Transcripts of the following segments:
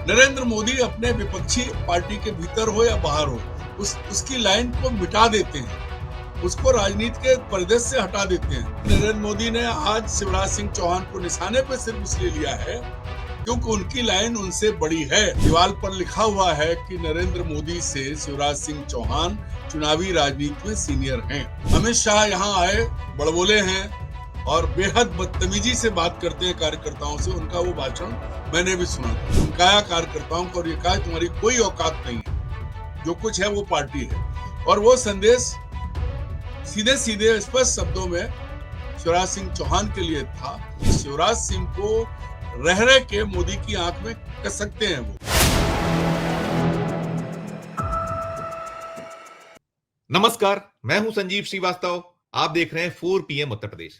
नरेंद्र मोदी अपने विपक्षी पार्टी के भीतर हो या बाहर हो, उसकी लाइन को मिटा देते हैं, उसको राजनीति के परिदृश्य से हटा देते हैं। नरेंद्र मोदी ने आज शिवराज सिंह चौहान को निशाने पर सिर्फ इसलिए लिया है क्योंकि उनकी लाइन उनसे बड़ी है। दीवार पर लिखा हुआ है कि नरेंद्र मोदी से शिवराज सिंह चौहान चुनावी राजनीति में सीनियर हैं। अमित शाह यहाँ आए, बड़बोले हैं और बेहद बदतमीजी से बात करते हैं कार्यकर्ताओं से। उनका वो भाषण मैंने भी सुना, धमकाया कार्यकर्ताओं को और ये कहा तुम्हारी कोई औकात नहीं है, जो कुछ है वो पार्टी है। और वो संदेश सीधे सीधे स्पष्ट शब्दों में शिवराज सिंह चौहान के लिए था। शिवराज सिंह को रह रह के मोदी की आंख में कस सकते हैं वो। नमस्कार, मैं हूं संजीव श्रीवास्तव। आप देख रहे हैं 4 PM उत्तर प्रदेश।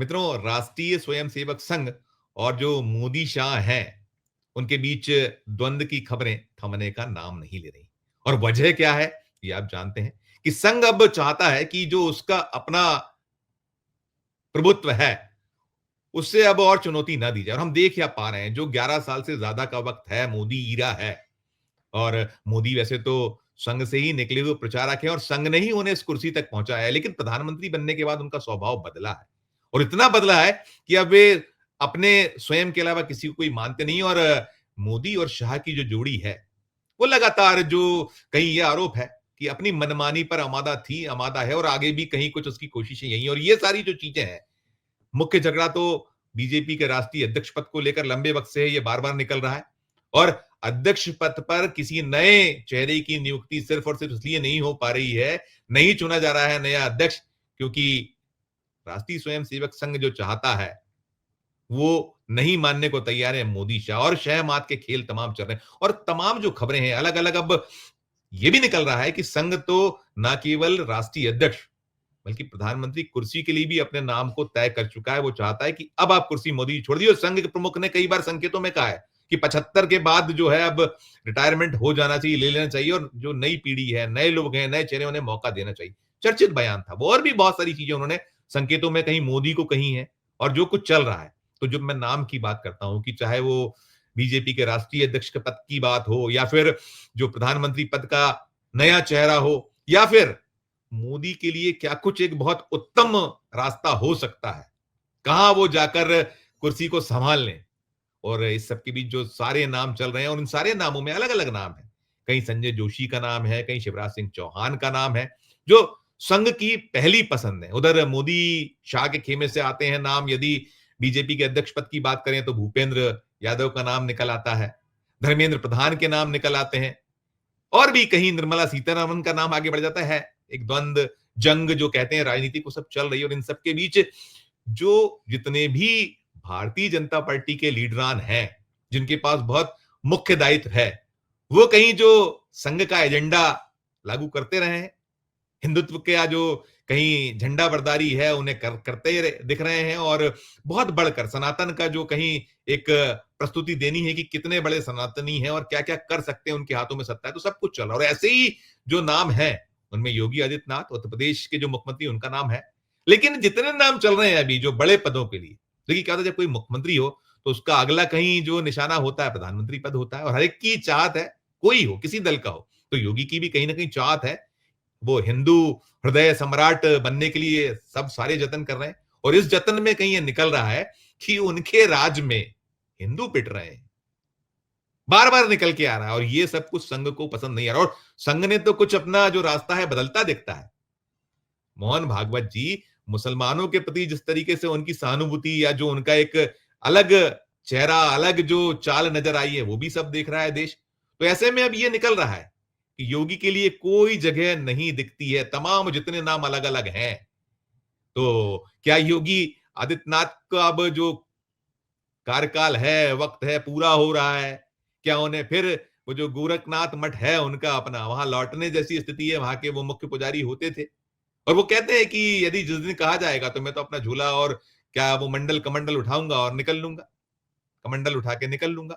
मित्रों, राष्ट्रीय स्वयंसेवक संघ और जो मोदी शाह हैं, उनके बीच द्वंद्व की खबरें थमने का नाम नहीं ले रही। और वजह क्या है, ये आप जानते हैं कि संघ अब चाहता है कि जो उसका अपना प्रभुत्व है, उससे अब और चुनौती ना दी जाए। और हम देख या पा रहे हैं, जो 11 साल से ज्यादा का वक्त है, मोदी ईरा है। और मोदी वैसे तो संघ से ही निकले हुए प्रचारक हैं और संघ ने ही उन्हें इस कुर्सी तक पहुंचाया है, लेकिन प्रधानमंत्री बनने के बाद उनका स्वभाव बदला है। और इतना बदला है कि अब वे अपने स्वयं के अलावा किसी को कोई मानते नहीं। और मोदी और शाह की जो जोड़ी है, वो लगातार जो कहीं ये आरोप है कि अपनी मनमानी पर आमादा है और आगे भी कहीं कुछ उसकी कोशिशें यही। और ये सारी जो चीजें हैं, मुख्य झगड़ा तो बीजेपी के राष्ट्रीय अध्यक्ष पद को लेकर लंबे वक्त से ये बार-बार निकल रहा है। और अध्यक्ष पद पर किसी नए चेहरे की नियुक्ति सिर्फ और सिर्फ इसलिए नहीं हो पा रही है, नहीं चुना जा रहा है नया अध्यक्ष, क्योंकि राष्ट्रीय स्वयंसेवक संघ जो चाहता है, वो नहीं मानने को तैयार है मोदी शाह। और शह मात के खेल तमाम चल रहे हैं। और तमाम जो खबरें हैं अलग-अलग, अब ये भी निकल रहा है कि संघ तो ना केवल राष्ट्रीय अध्यक्ष बल्कि प्रधानमंत्री कुर्सी के लिए भी अपने नाम को तय कर चुका है। वो चाहता है कि अब आप कुर्सी मोदी छोड़ दिए। संघ के प्रमुख ने कई बार संकेतों में कहा है कि 75 के बाद जो है अब रिटायरमेंट हो जाना चाहिए, ले लेना चाहिए, और जो नई पीढ़ी है, नए लोग हैं, नए चेहरे, उन्हें मौका देना चाहिए। चर्चित बयान था वो। और भी बहुत सारी चीजें उन्होंने संकेतों में कहीं मोदी को कही है। और जो कुछ चल रहा है, तो जब मैं नाम की बात करता हूं कि चाहे वो बीजेपी के राष्ट्रीय अध्यक्ष के पद की बात हो, या फिर जो प्रधानमंत्री पद का नया चेहरा हो, या फिर मोदी के लिए क्या कुछ एक बहुत उत्तम रास्ता हो सकता है, कहां वो जाकर कुर्सी को संभाल लें। और इस सब के बीच जो सारे नाम चल रहे हैं, और उन सारे नामों में अलग-अलग नाम है। कहीं संजय जोशी का नाम है, कहीं शिवराज सिंह चौहान का नाम है, जो संघ की पहली पसंद है। उधर मोदी शाह के खेमे से आते हैं नाम। यदि बीजेपी के अध्यक्ष पद की बात करें तो भूपेंद्र यादव का नाम निकल आता है, धर्मेंद्र प्रधान के नाम निकल आते हैं, और भी कहीं निर्मला सीतारमण का नाम आगे बढ़ जाता है। एक द्वंद्व जंग जो कहते हैं राजनीति को सब चल रही है। और इन सब के बीच जो जितने भी भारतीय जनता पार्टी के लीडरान हैं, जिनके पास बहुत मुख्य दायित्व है, वो कहीं जो संघ का एजेंडा लागू करते रहे हैं, हिंदुत्व का जो कहीं झंडा बरदारी है, उन्हें करते दिख रहे हैं। और बहुत बढ़कर सनातन का जो कहीं एक प्रस्तुति देनी है कि कितने बड़े सनातनी हैं और क्या क्या कर सकते हैं, उनके हाथों में सत्ता है, तो सब कुछ चल रहा है। और ऐसे ही जो नाम है, उनमें योगी आदित्यनाथ उत्तर प्रदेश के जो मुख्यमंत्री, उनका नाम है। लेकिन जितने नाम चल रहे हैं अभी जो बड़े पदों के लिए, देखिए क्या होता है, जब कोई मुख्यमंत्री हो तो उसका अगला कहीं जो निशाना होता है प्रधानमंत्री पद होता है। और हर एक की चाहत है, कोई हो, किसी दल का हो, तो योगी की भी कहीं ना कहीं चाहत है, वो हिंदू हृदय सम्राट बनने के लिए सब सारे जतन कर रहे हैं। और इस जतन में कहीं ये निकल रहा है कि उनके राज में हिंदू पिट रहे हैं, बार बार निकल के आ रहा है। और ये सब कुछ संघ को पसंद नहीं आ रहा। और संघ ने तो कुछ अपना जो रास्ता है बदलता दिखता है। मोहन भागवत जी मुसलमानों के प्रति जिस तरीके से उनकी सहानुभूति, या जो उनका एक अलग चेहरा, अलग जो चाल नजर आई है, वो भी सब देख रहा है देश। तो ऐसे में अब ये निकल रहा है कि योगी के लिए कोई जगह नहीं दिखती है। तमाम जितने नाम अलग अलग हैं, तो क्या योगी आदित्यनाथ का अब जो कार्यकाल है, वक्त है, पूरा हो रहा है, क्या उन्हें फिर वो जो गोरखनाथ मठ है उनका अपना वहां लौटने जैसी स्थिति है? वहां के वो मुख्य पुजारी होते थे, और वो कहते हैं कि यदि जिस दिन कहा जाएगा तो मैं तो अपना झूला और क्या वो मंडल कमंडल उठाऊंगा और निकल लूंगा, कमंडल उठा के निकल लूंगा।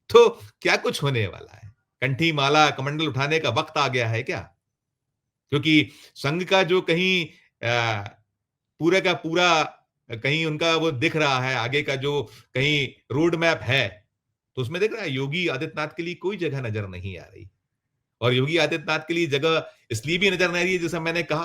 तो क्या कुछ होने वाला है? कंठी माला कमंडल उठाने का वक्त आ गया है क्या? क्योंकि संघ का जो कहीं पूरा का पूरा कहीं उनका वो दिख रहा है, आगे का जो कहीं रोड मैप है, तो उसमें देख रहा है योगी आदित्यनाथ के लिए कोई जगह नजर नहीं आ रही। और योगी आदित्यनाथ के लिए जगह इसलिए भी नजर नहीं रही है, जैसा मैंने कहा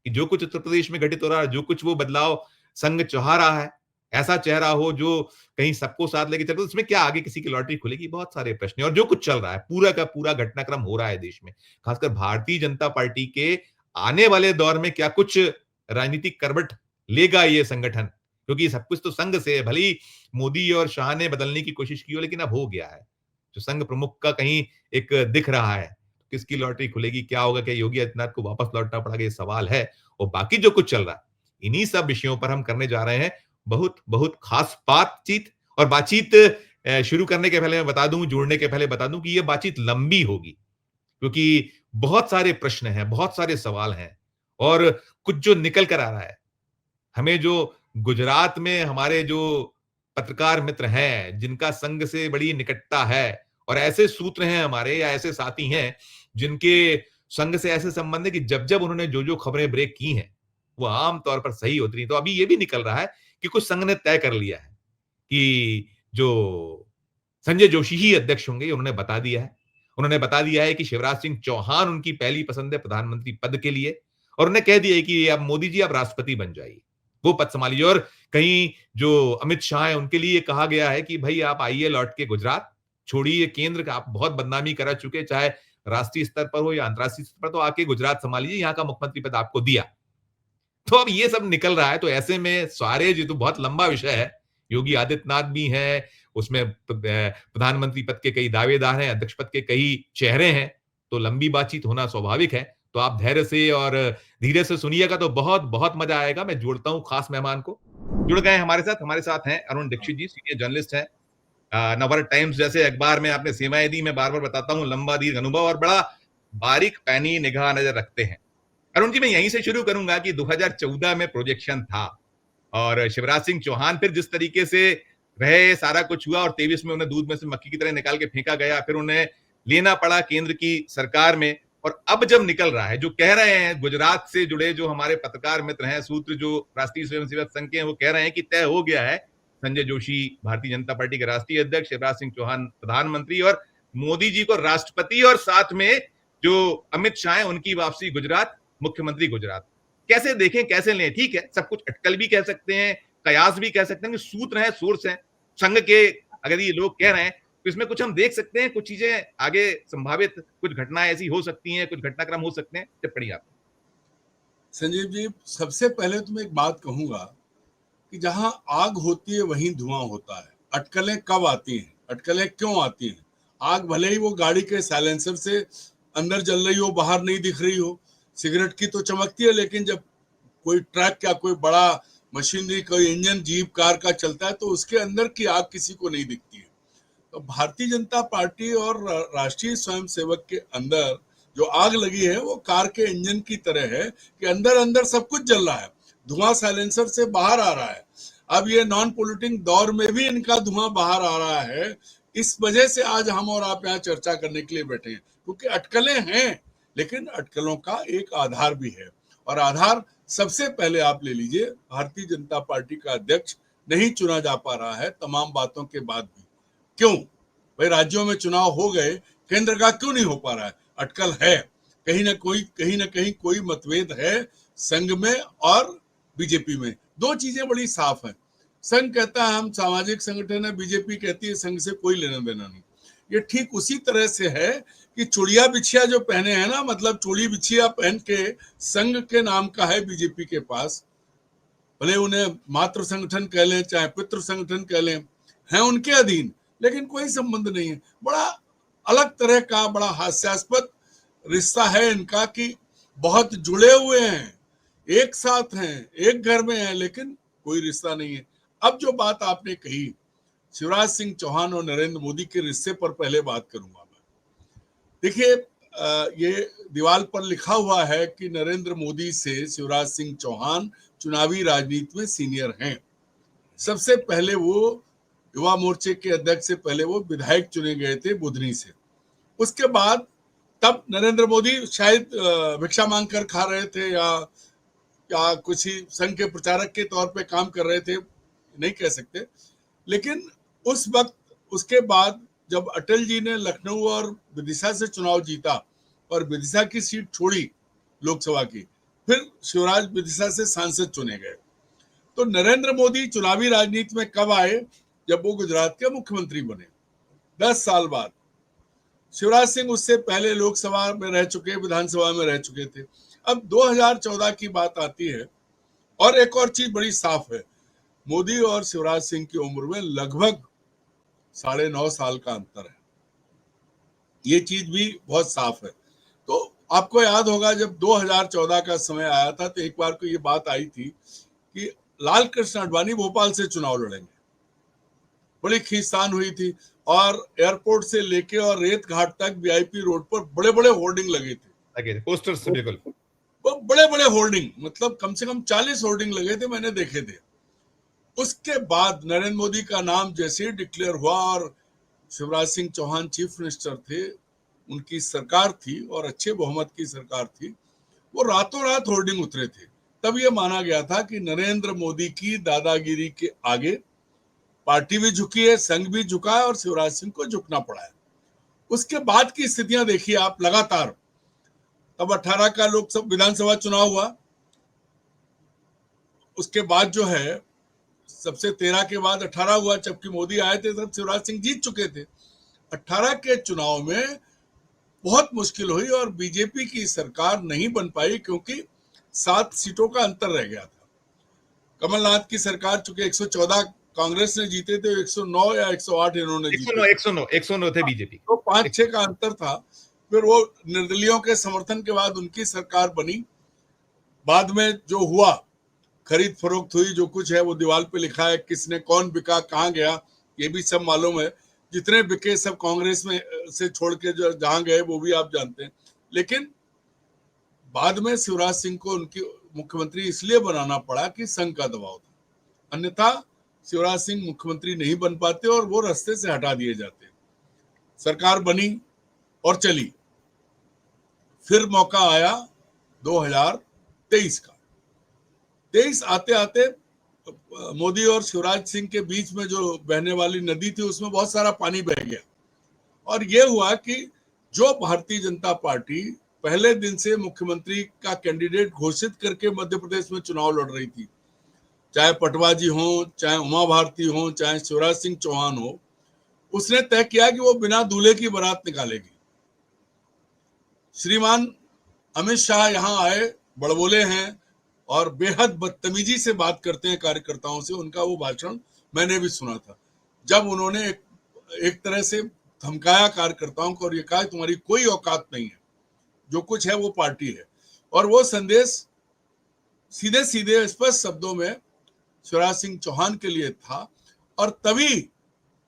कि जो कुछ उत्तर प्रदेश में घटित हो रहा है, जो कुछ वो बदलाव संघ चाह रहा है, ऐसा चेहरा हो जो कहीं सबको साथ लेके चले, तो उसमें क्या आगे किसी की लॉटरी खुलेगी? बहुत सारे प्रश्न हैं। और जो कुछ चल रहा है, पूरा का पूरा घटनाक्रम हो रहा है देश में, खासकर भारतीय जनता पार्टी के आने वाले दौर में क्या कुछ राजनीतिक करवट लेगा ये संगठन? क्योंकि सब कुछ तो संघ से है। भले ही मोदी और शाह ने बदलने की कोशिश की हो, लेकिन अब हो गया है। जो संघ प्रमुख का कहीं एक दिख रहा है, किसकी लॉटरी खुलेगी, क्या होगा, क्या योगी आदित्यनाथ को वापस लौटना पड़ेगा, ये सवाल है। और बाकी जो कुछ चल रहा है, इन्हीं सब विषयों पर हम करने जा रहे हैं बहुत बहुत खास बातचीत। और बातचीत शुरू करने के पहले मैं बता दूं, जोड़ने के पहले बता दूं कि ये बातचीत लंबी होगी, क्योंकि बहुत सारे प्रश्न हैं, बहुत सारे सवाल हैं और कुछ जो निकल कर आ रहा है। हमें जो गुजरात में हमारे जो पत्रकार मित्र हैं, जिनका संघ से बड़ी निकटता है और ऐसे सूत्र हैं हमारे या ऐसे साथी हैं जिनके संघ से ऐसे संबंध है कि जब-जब उन्होंने जो-जो खबरें ब्रेक की हैं, वो आम तौर पर सही होती रही। तो अभी ये भी निकल रहा है कि कुछ संघ ने तय कर लिया है कि जो संजय जोशी ही अध्यक्ष होंगे, ये उन्होंने बता दिया है। उन्होंने बता दिया है कि शिवराज सिंह चौहान उनकी पहली पसंद है प्रधानमंत्री पद के लिए और उन्होंने कह दिया है कि अब मोदी जी आप राष्ट्रपति बन जाइए, वो पद संभालिए। और कहीं जो अमित शाह है उनके लिए कहा गया है कि भाई आप आइए लौट के गुजरात, छोड़िए केंद्र का, आप बहुत बदनामी करा चुके, चाहे राष्ट्रीय स्तर पर हो या अंतर्राष्ट्रीय स्तर पर, तो आके गुजरात संभालिए, यहाँ का मुख्यमंत्री पद आपको दिया। तो अब ये सब निकल रहा है, तो ऐसे में सारे ये तो बहुत लंबा विषय है। योगी आदित्यनाथ भी हैं, उसमें प्रधानमंत्री पद के कई दावेदार हैं, अध्यक्ष पद के कई चेहरे हैं, तो लंबी बातचीत होना स्वाभाविक है। तो आप धैर्य से और धीरे से सुनिएगा तो बहुत बहुत मजा आएगा। मैं जोड़ता हूं खास मेहमान को, जुड़ गए हमारे साथ हैं अरुण दीक्षित जी, सीनियर जर्नलिस्ट हैं। नवभारत टाइम्स जैसे अखबार में आपने सेवाएं दी, मैं बार बार बताता हूं, लंबा दीर्घ अनुभव और बड़ा बारीक पैनी निगाह नजर रखते हैं। अरुण जी, मैं यहीं से शुरू करूंगा कि 2014 में प्रोजेक्शन था और शिवराज सिंह चौहान फिर जिस तरीके से रहे, सारा कुछ हुआ और 23 में उन्हें दूध में से मक्खी की तरह निकाल के फेंका गया, फिर उन्हें लेना पड़ा केंद्र की सरकार में। और अब जब निकल रहा है, जो कह रहे हैं गुजरात से जुड़े जो हमारे पत्रकार मित्र हैं, सूत्र जो राष्ट्रीय स्वयंसेवक संघ के हैं, वो कह रहे हैं कि तय हो गया है, संजय जोशी भारतीय जनता पार्टी के राष्ट्रीय अध्यक्ष, शिवराज सिंह चौहान प्रधानमंत्री और मोदी जी को राष्ट्रपति, और साथ में जो अमित शाह है उनकी वापसी गुजरात, मुख्यमंत्री गुजरात। कैसे देखें, कैसे लें? ठीक है, सब कुछ अटकल भी कह सकते हैं, कयास भी कह सकते हैं, सूत्र हैं, सोर्स हैं संघ के। अगर ये लोग कह रहे हैं तो इसमें कुछ हम देख सकते हैं, कुछ चीजें आगे संभावित कुछ घटनाएं ऐसी हो सकती हैं, कुछ घटनाक्रम हो सकते हैं। टिप्पणी आप। संजीव जी, सबसे पहले तो मैं एक बात कहूंगा कि जहां आग होती है वहीं धुआं होता है। अटकलें कब आती हैं, अटकलें क्यों आती हैं? आग भले ही वो गाड़ी के साइलेंसर से अंदर जल रही हो, बाहर नहीं दिख रही हो, सिगरेट की तो चमकती है, लेकिन जब कोई ट्रक या कोई बड़ा मशीनरी, कोई इंजन, जीप, कार का चलता है तो उसके अंदर की आग किसी को नहीं दिखती है। तो भारतीय जनता पार्टी और राष्ट्रीय स्वयंसेवक के अंदर जो आग लगी है वो कार के इंजन की तरह है कि अंदर अंदर सब कुछ जल रहा है, धुआं साइलेंसर से बाहर आ रहा है। अब ये नॉन पोल्यूटिंग दौर में भी इनका धुआं बाहर आ रहा है। इस वजह से आज हम और आप यहाँ चर्चा करने के लिए बैठे हैं, क्योंकि अटकलें हैं, लेकिन अटकलों का एक आधार भी है। और आधार सबसे पहले आप ले लीजिए, भारतीय जनता पार्टी का अध्यक्ष नहीं चुना जा पा रहा है तमाम बातों के बाद भी। क्यों भाई? राज्यों में चुनाव हो गए, केंद्र का क्यों नहीं हो पा रहा है? अटकल है, कहीं ना कहीं कोई मतभेद है संघ में और बीजेपी में। दो चीजें बड़ी साफ हैं। संघ कहता है हम सामाजिक संगठन है, बीजेपी कहती है संघ से कोई लेना देना नहीं। ये ठीक उसी तरह से है कि चूड़िया बिछिया जो पहने हैं ना, मतलब चूड़ी बिछिया पहन के संघ के नाम का है बीजेपी के पास, भले उन्हें मातृ संगठन कह लें चाहे पितृ संगठन कह लें, है उनके अधीन, लेकिन कोई संबंध नहीं है। बड़ा अलग तरह का, बड़ा हास्यास्पद रिश्ता है इनका कि बहुत जुड़े हुए हैं, एक साथ हैं, एक घर में हैं, लेकिन कोई रिश्ता नहीं है। अब जो बात आपने कही शिवराज सिंह चौहान और नरेंद्र मोदी के रिश्ते पर पहले बात करूंगा मैं। देखिए, ये दीवार पर लिखा हुआ है कि नरेंद्र मोदी से शिवराज सिंह चौहान चुनावी राजनीति में सीनियर हैं। सबसे पहले वो युवा मोर्चे के अध्यक्ष से पहले वो विधायक चुने गए थे बुधनी से। उसके बाद तब नरेंद्र मोदी शायद भिक्षा मांग कर खा रहे थे या कुछ ही संघ के प्रचारक के तौर पे काम कर रहे थे, नहीं कह सकते। लेकिन उस वक्त उसके बाद जब अटल जी ने लखनऊ और विदिशा से चुनाव जीता और विदिशा की सीट छोड़ी लोकसभा की, फिर शिवराज विदिशा से सांसद चुने गए। तो नरेंद्र मोदी चुनावी राजनीति में कब आए? जब वो गुजरात के मुख्यमंत्री बने 10 साल बाद। शिवराज सिंह उससे पहले लोकसभा में रह चुके, विधानसभा में रह चुके थे। अब 2014 की बात आती है और एक और चीज बड़ी साफ है, मोदी और शिवराज सिंह की उम्र में लगभग 9.5 साल का अंतर है। ये चीज भी बहुत साफ है। तो आपको याद होगा जब 2014 का समय आया था तो एक बार को ये बात आई थी कि लाल कृष्ण आडवाणी भोपाल से चुनाव लड़ेंगे। बड़ी खींचतान हुई थी और एयरपोर्ट से लेके और रेत घाट तक वीआईपी रोड पर बड़े बड़े होर्डिंग लगे थे, पोस्टर्स। बिल्कुल बड़े बड़े होर्डिंग, मतलब कम से कम 40 होर्डिंग लगे थे, मैंने देखे थे। उसके बाद नरेंद्र मोदी का नाम जैसे ही डिक्लेयर हुआ और शिवराज सिंह चौहान चीफ मिनिस्टर थे, उनकी सरकार थी और अच्छे बहुमत की सरकार थी, वो रातों रात होर्डिंग उतरे थे। तब ये माना गया था कि नरेंद्र मोदी की दादागिरी के आगे पार्टी भी झुकी है, संघ भी झुका है और शिवराज सिंह को झुकना पड़ा है। उसके बाद की स्थितियां देखिए आप लगातार। तब 18 का लोकसभा विधानसभा चुनाव हुआ, उसके बाद जो है सबसे 13 के बाद 18 हुआ, जबकि मोदी आए थे तब शिवराज सिंह जीत चुके थे। 18 के चुनाव में बहुत मुश्किल हुई और बीजेपी की सरकार नहीं बन पाई क्योंकि 7 सीटों का अंतर रह गया था। कमलनाथ की सरकार चूंकि 114 कांग्रेस ने जीते थे, 109 या 108 इन्होंने जीते, 109 थे बीजेपी। तो 5-6 का अंतर था। फिर वो निर्दलियों के समर्थन के बाद उनकी सरकार बनी। बाद में जो हुआ, खरीद फरोख्त हुई, जो कुछ है वो दीवार पे लिखा है, किसने कौन बिका, कहाँ गया, ये भी सब मालूम है। जितने बिके सब कांग्रेस में से छोड़ के जो जहां गए वो भी आप जानते हैं। लेकिन बाद में शिवराज सिंह को उनकी मुख्यमंत्री इसलिए बनाना पड़ा कि संघ का दबाव था, अन्यथा शिवराज सिंह मुख्यमंत्री नहीं बन पाते और वो रास्ते से हटा दिए जाते। सरकार बनी और चली। फिर मौका आया 2023 का। 23 आते आते मोदी और शिवराज सिंह के बीच में जो बहने वाली नदी थी उसमें बहुत सारा पानी बह गया और ये हुआ कि जो भारतीय जनता पार्टी पहले दिन से मुख्यमंत्री का कैंडिडेट घोषित करके मध्य प्रदेश में चुनाव लड़ रही थी, चाहे पटवा जी हो, चाहे उमा भारती हो, चाहे शिवराज सिंह चौहान हो, उसने तय किया कि वो बिना दूल्हे की बारात निकालेगी। श्रीमान अमित शाह यहाँ आए, बड़बोले हैं और बेहद बदतमीजी से बात करते हैं कार्यकर्ताओं से। उनका वो भाषण मैंने भी सुना था, जब उन्होंने एक तरह से धमकाया कार्यकर्ताओं को और ये कहा तुम्हारी कोई औकात नहीं है, जो कुछ है वो पार्टी है। और वो संदेश सीधे सीधे स्पष्ट शब्दों में शिवराज सिंह चौहान के लिए था और तभी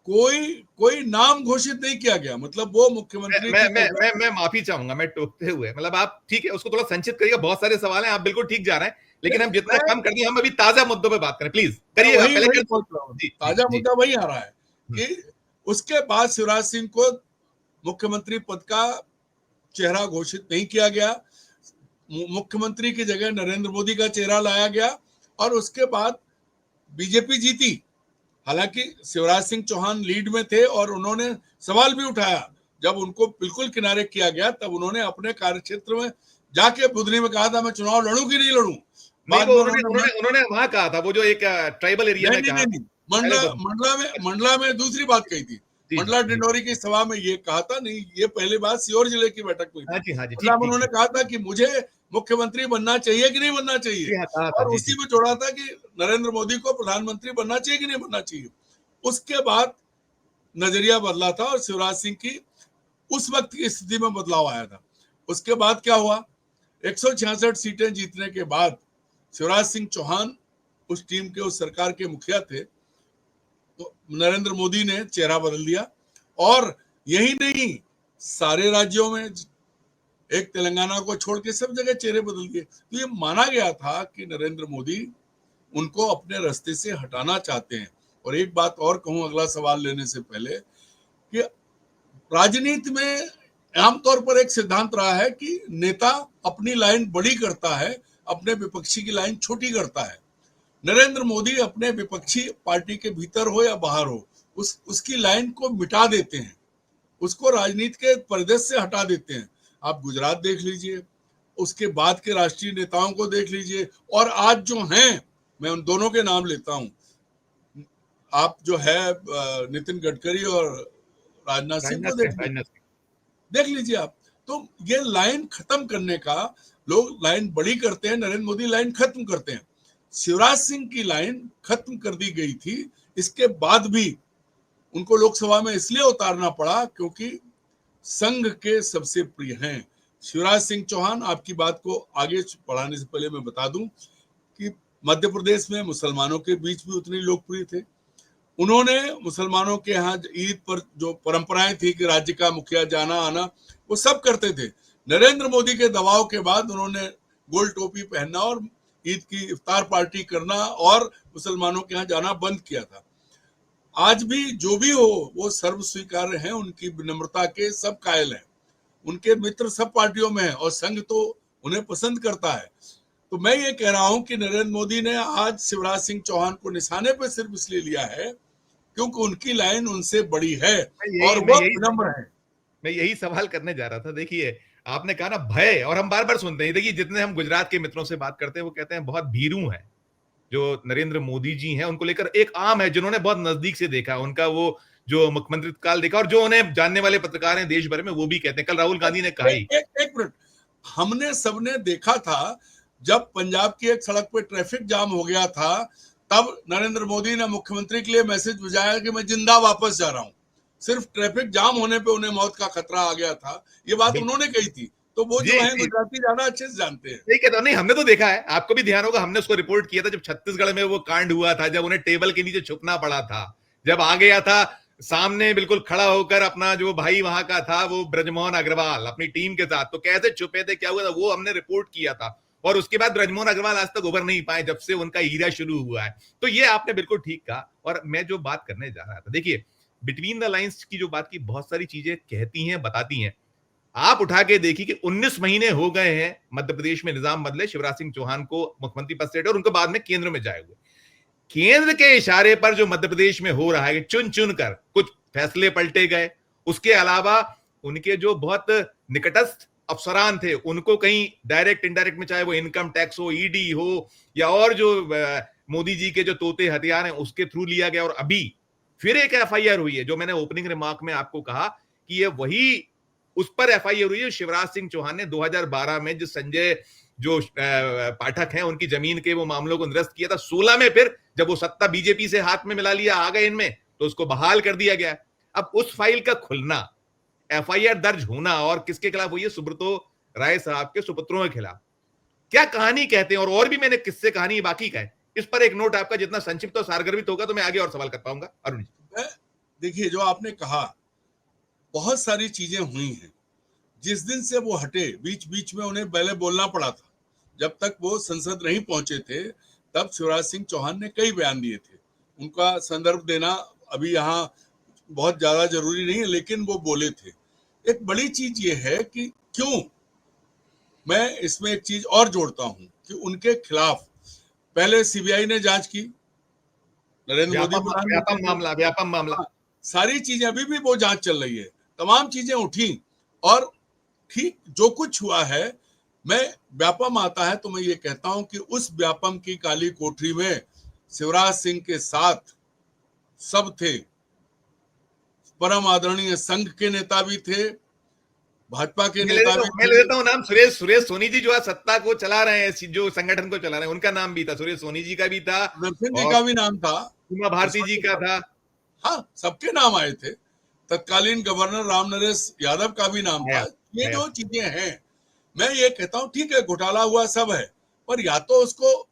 कोई नाम घोषित नहीं किया गया। मतलब वो मुख्यमंत्री मैं माफी चाहूंगा, मैं टोकते हुए, मतलब आप ठीक है उसको थोड़ा संक्षिप्त करिएगा, बहुत सारे सवाल हैं, आप बिल्कुल ठीक जा रहे हैं, लेकिन हम जितना कम कर दिए, हम अभी ताजा मुद्दों पे बात करें, प्लीज करिएगा। ताजा मुद्दा वही आ रहा है कि उसके बाद शिवराज सिंह को मुख्यमंत्री पद का चेहरा घोषित नहीं किया गया, मुख्यमंत्री की जगह नरेंद्र मोदी का चेहरा लाया गया और उसके बाद बीजेपी जीती। हालांकि शिवराज सिंह चौहान लीड में थे और उन्होंने सवाल भी उठाया। जब उनको बिल्कुल किनारे किया गया तब उन्होंने अपने कार्यक्षेत्र में जाके बुधनी में कहा था मैं चुनाव लड़ूं कि नहीं लड़ूं। उन्होंने वहां कहा था, वो जो एक ट्राइबल एरिया में कहा, मंडला में दूसरी बात कही थी। मंडला डिंडोरी की सभा में ये कहा था, नहीं ये पहली बात सीहोर जिले की बैठक में थी। उन्होंने कहा था कि मुझे मुख्यमंत्री बनना चाहिए कि नहीं बनना चाहिए, और उसी में जोड़ा था कि नरेंद्र मोदी को प्रधानमंत्री बनना चाहिए कि नहीं बनना चाहिए। उसके बाद नजरिया बदला था और शिवराज सिंह की उस वक्त की स्थिति में बदलाव आया था। उसके बाद क्या हुआ, 166 सीटें जीतने के बाद शिवराज सिंह चौहान उस टीम के, उस सरकार के मुखिया थे, तो नरेंद्र मोदी ने चेहरा बदल दिया। और यही नहीं, सारे राज्यों में, एक तेलंगाना को छोड़ के सब जगह चेहरे बदल दिए। तो ये माना गया था कि नरेंद्र मोदी उनको अपने रास्ते से हटाना चाहते हैं। और एक बात और कहूं अगला सवाल लेने से पहले, कि राजनीति में आमतौर पर एक सिद्धांत रहा है कि नेता अपनी लाइन बड़ी करता है, अपने विपक्षी की लाइन छोटी करता है। नरेंद्र मोदी अपने विपक्षी पार्टी के भीतर हो या बाहर हो, उसकी लाइन को मिटा देते हैं। उसको राजनीति के परिदृश्य से हटा देते हैं। आप गुजरात देख लीजिए, उसके बाद के राष्ट्रीय नेताओं को देख लीजिए, और आज जो हैं, मैं उन दोनों के नाम लेता हूं, आप जो है नितिन गडकरी और राजनाथ सिंह को देख लीजिए आप। तो ये लाइन खत्म करने का, लोग लाइन बड़ी करते हैं, नरेंद्र मोदी लाइन खत्म करते हैं। शिवराज सिंह की लाइन खत्म कर दी गई थी, इसके बाद भी उनको लोकसभा में इसलिए उतारना पड़ा क्योंकि संघ के सबसे प्रिय हैं शिवराज सिंह चौहान। आपकी बात को आगे बढ़ाने से पहले मैं बता दूं कि मध्य प्रदेश में मुसलमानों के बीच भी उतने लोकप्रिय थे। उन्होंने मुसलमानों के यहाँ ईद पर जो परंपराएं थी कि राज्य का मुखिया जाना आना, वो सब करते थे। नरेंद्र मोदी के दबाव के बाद उन्होंने गोल टोपी पहनना और ईद की इफ्तार पार्टी करना और मुसलमानों के यहाँ जाना बंद किया था। आज भी जो भी हो वो सर्व स्वीकार्य हैं, उनकी विनम्रता के सब कायल हैं, उनके मित्र सब पार्टियों में है और संघ तो उन्हें पसंद करता है। तो मैं ये कह रहा हूं कि नरेंद्र मोदी ने आज शिवराज सिंह चौहान को निशाने पर सिर्फ इसलिए लिया है क्योंकि उनकी लाइन उनसे बड़ी है और वो विनम्र है। मैं यही सवाल करने जा रहा था। देखिए, आपने कहा ना भय, और हम बार बार सुनते हैं, देखिए जितने हम गुजरात के मित्रों से बात करते हैं वो कहते हैं बहुत भीरू हैं जो नरेंद्र मोदी जी हैं, उनको लेकर एक आम है जिन्होंने बहुत नजदीक से देखा, उनका वो जो मुख्यमंत्री काल देखा, और जो उन्हें जानने वाले पत्रकार हैं देश भर में वो भी कहते हैं। कल राहुल गांधी ने कहा ही एक मिनट, हमने सबने देखा था जब पंजाब की एक सड़क पे ट्रैफिक जाम हो गया था, तब नरेंद्र मोदी ने मुख्यमंत्री के लिए मैसेज भेजा कि मैं जिंदा वापस जा रहा हूं। सिर्फ ट्रैफिक जाम होने पे उन्हें मौत का खतरा आ गया था, ये बात उन्होंने कही थी। तो वो जो है गुजराती ज्यादा अच्छे से जानते हैं। नहीं कहता, नहीं हमने तो देखा है, आपको भी ध्यान होगा, हमने उसको रिपोर्ट किया था जब छत्तीसगढ़ में वो कांड हुआ था, जब उन्हें टेबल के नीचे छुपना पड़ा था, जब आ गया था सामने बिल्कुल खड़ा होकर अपना जो भाई वहां का था वो ब्रजमोहन अग्रवाल अपनी टीम के साथ, तो कैसे छुपे थे, क्या हुआ था, वो हमने रिपोर्ट किया था। और उसके बाद ब्रजमोहन अग्रवाल आज तक उभर नहीं पाए जब से उनका हीरा शुरू हुआ है। तो ये आपने बिल्कुल ठीक कहा। और मैं जो बात करने जा रहा था, देखिए बिटवीन द लाइंस की जो बात की, बहुत सारी चीजें कहती हैं, बताती हैं। आप उठा के देखिए कि 19 महीने हो गए हैं मध्य प्रदेश में निजाम बदले, शिवराज सिंह चौहान को मुख्यमंत्री पद से हटे और उनको बाद में केंद्र में जाए हुए। केंद्र के इशारे पर जो मध्य प्रदेश में हो रहा है, चुन चुन कर कुछ फैसले पलटे गए। उसके अलावा उनके जो बहुत निकटस्थ अफसरान थे उनको कहीं डायरेक्ट इंडायरेक्ट में, चाहे वो इनकम टैक्स हो, ईडी हो, या और जो मोदी जी के जो तोते हथियार हैं उसके थ्रू लिया गया। और अभी फिर एक एफआईआर हुई है, जो मैंने ओपनिंग रिमार्क में आपको कहा कि ये वही उस पर एफआईआर हुई है शिवराज सिंह चौहान ने 2012 में जिस संजय जो पाठक हैं उनकी जमीन के वो मामलों को निरस्त किया था। 16 में फिर जब वो सत्ता बीजेपी से हाथ में मिला लिया, आ गए इनमें, तो उसको बहाल कर दिया गया। अब उस फाइल का खुलना, एफआईआर दर्ज होना, और किसके खिलाफ हुई है, सुब्रतो राय साहब के सुपुत्रों के खिलाफ। क्या कहानी कहते हैं, और भी मैंने किस्से कहानी बाकी का है। इस पर एक नोट आपका, जितना संक्षिप्त और सारगर्भित होगा तो मैं आगे और सवाल कर पाऊंगा। अरुण जी, देखिए जो आपने कहा, बहुत सारी चीजें हुई हैं। जिस दिन से वो हटे, बीच बीच में उन्हें पहले बोलना पड़ा था, जब तक वो संसद नहीं पहुंचे थे तब शिवराज सिंह चौहान ने कई बयान दिए थे। उनका संदर्भ देना अभी यहाँ बहुत ज्यादा जरूरी नहीं है, लेकिन वो बोले थे। एक बड़ी चीज ये है कि क्यों, मैं इसमें एक चीज और जोड़ता हूं कि उनके खिलाफ पहले सीबीआई ने जांच की, नरेंद्र मोदी व्यापम मामला, सारी चीजें, अभी भी वो जांच चल रही है, तमाम चीजें उठी और ठीक जो कुछ हुआ है। मैं व्यापम आता है तो मैं ये कहता हूं कि उस व्यापम की काली कोठरी में शिवराज सिंह के साथ सब थे। परम आदरणीय संघ के नेता भी थे, भाजपा के नेता भी थे। मैं ले लेता हूं नाम, सुरेश सोनी जी जो आज सत्ता को चला रहे हैं, जो संगठन को चला रहे हैं, उनका नाम भी था, सुरेश सोनी जी का भी था, नरसिंह जी का भी नाम था, उमा भारती जी का था। हाँ, सबके नाम आए थे। तत्कालीन गवर्नर राम नरेश यादव का भी नाम था। ये जो चीजें हैं, मैं ये कहता हूं ठीक है घोटाला हुआ सब है, पर या तो उसको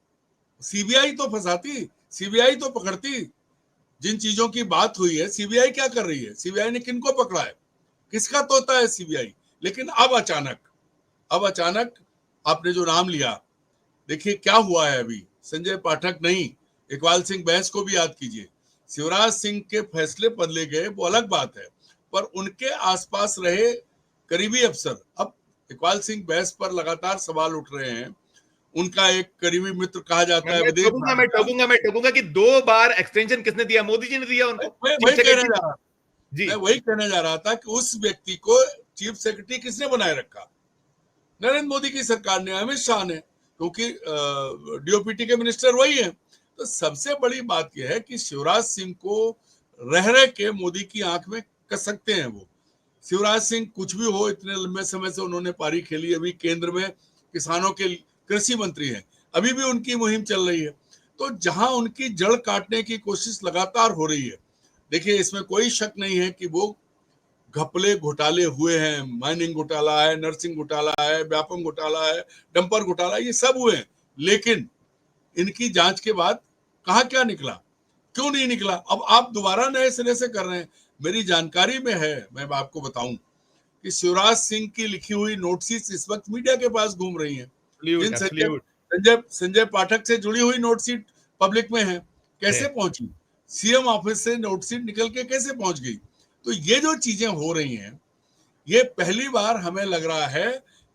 सीबीआई तो फंसाती, सीबीआई तो पकड़ती। जिन चीजों की बात हुई है, सीबीआई क्या कर रही है, सीबीआई ने किनको पकड़ा है, किसका तोता है सीबीआई। लेकिन अब अचानक आपने जो नाम लिया, देखिए क्या हुआ है अभी। संजय पाठक नहीं, इकबाल सिंह बैंस को भी याद कीजिए। शिवराज सिंह के फैसले बदले गए वो अलग बात है, पर उनके आसपास रहे करीबी अफसर, अब इकबाल सिंह बैंस पर लगातार सवाल उठ रहे हैं। उनका एक करीबी मित्र कहा जाता है विदेश। मैं ठगूंगा कि 2 बार एक्सटेंशन किसने दिया, मोदी जी ने दिया उनको। वही कह रहे हैं, जी मैं वही कहने जा रहा था कि उस व्यक्ति को चीफ सेक्रेटरी किसने बनाए रखा? नरेंद्र मोदी की सरकार ने, अमित शाह ने, क्योंकि डीओपीटी के मिनिस्टर वही है। तो सबसे बड़ी बात यह है कि शिवराज सिंह को रह रह के मोदी की आंख में कस सकते हैं वो। शिवराज सिंह कुछ भी हो, इतने लंबे समय से उन्होंने पारी खेली, अभी केंद्र में किसानों के कृषि मंत्री हैं, अभी भी उनकी मुहिम चल रही है। तो जहां उनकी जड़ काटने की कोशिश लगातार हो रही है, देखिए इसमें कोई शक नहीं है कि वो घपले घोटाले हुए हैं, माइनिंग घोटाला है, नर्सिंग घोटाला है, व्यापम घोटाला है, डंपर घोटाला, ये सब हुए हैं। लेकिन इनकी जांच के बाद कहाँ क्या निकला, क्यों नहीं निकला? अब आप दोबारा नए सिरे से कर रहे हैं। मेरी जानकारी में है, मैं आपको बताऊं कि शिवराज सिंह की लिखी हुई नोटशीट इस वक्त मीडिया के पास घूम रही हैं। जिन संजय एब्सोल्यूट संजय संजय पाठक से जुड़ी हुई नोटशीट पब्लिक में है, कैसे पहुंची? सीएम ऑफिस से नोटशीट निकल के कैसे पहुंच गई? तो ये जो चीजें हो रही हैं, ये पहली बार हमें लग रहा है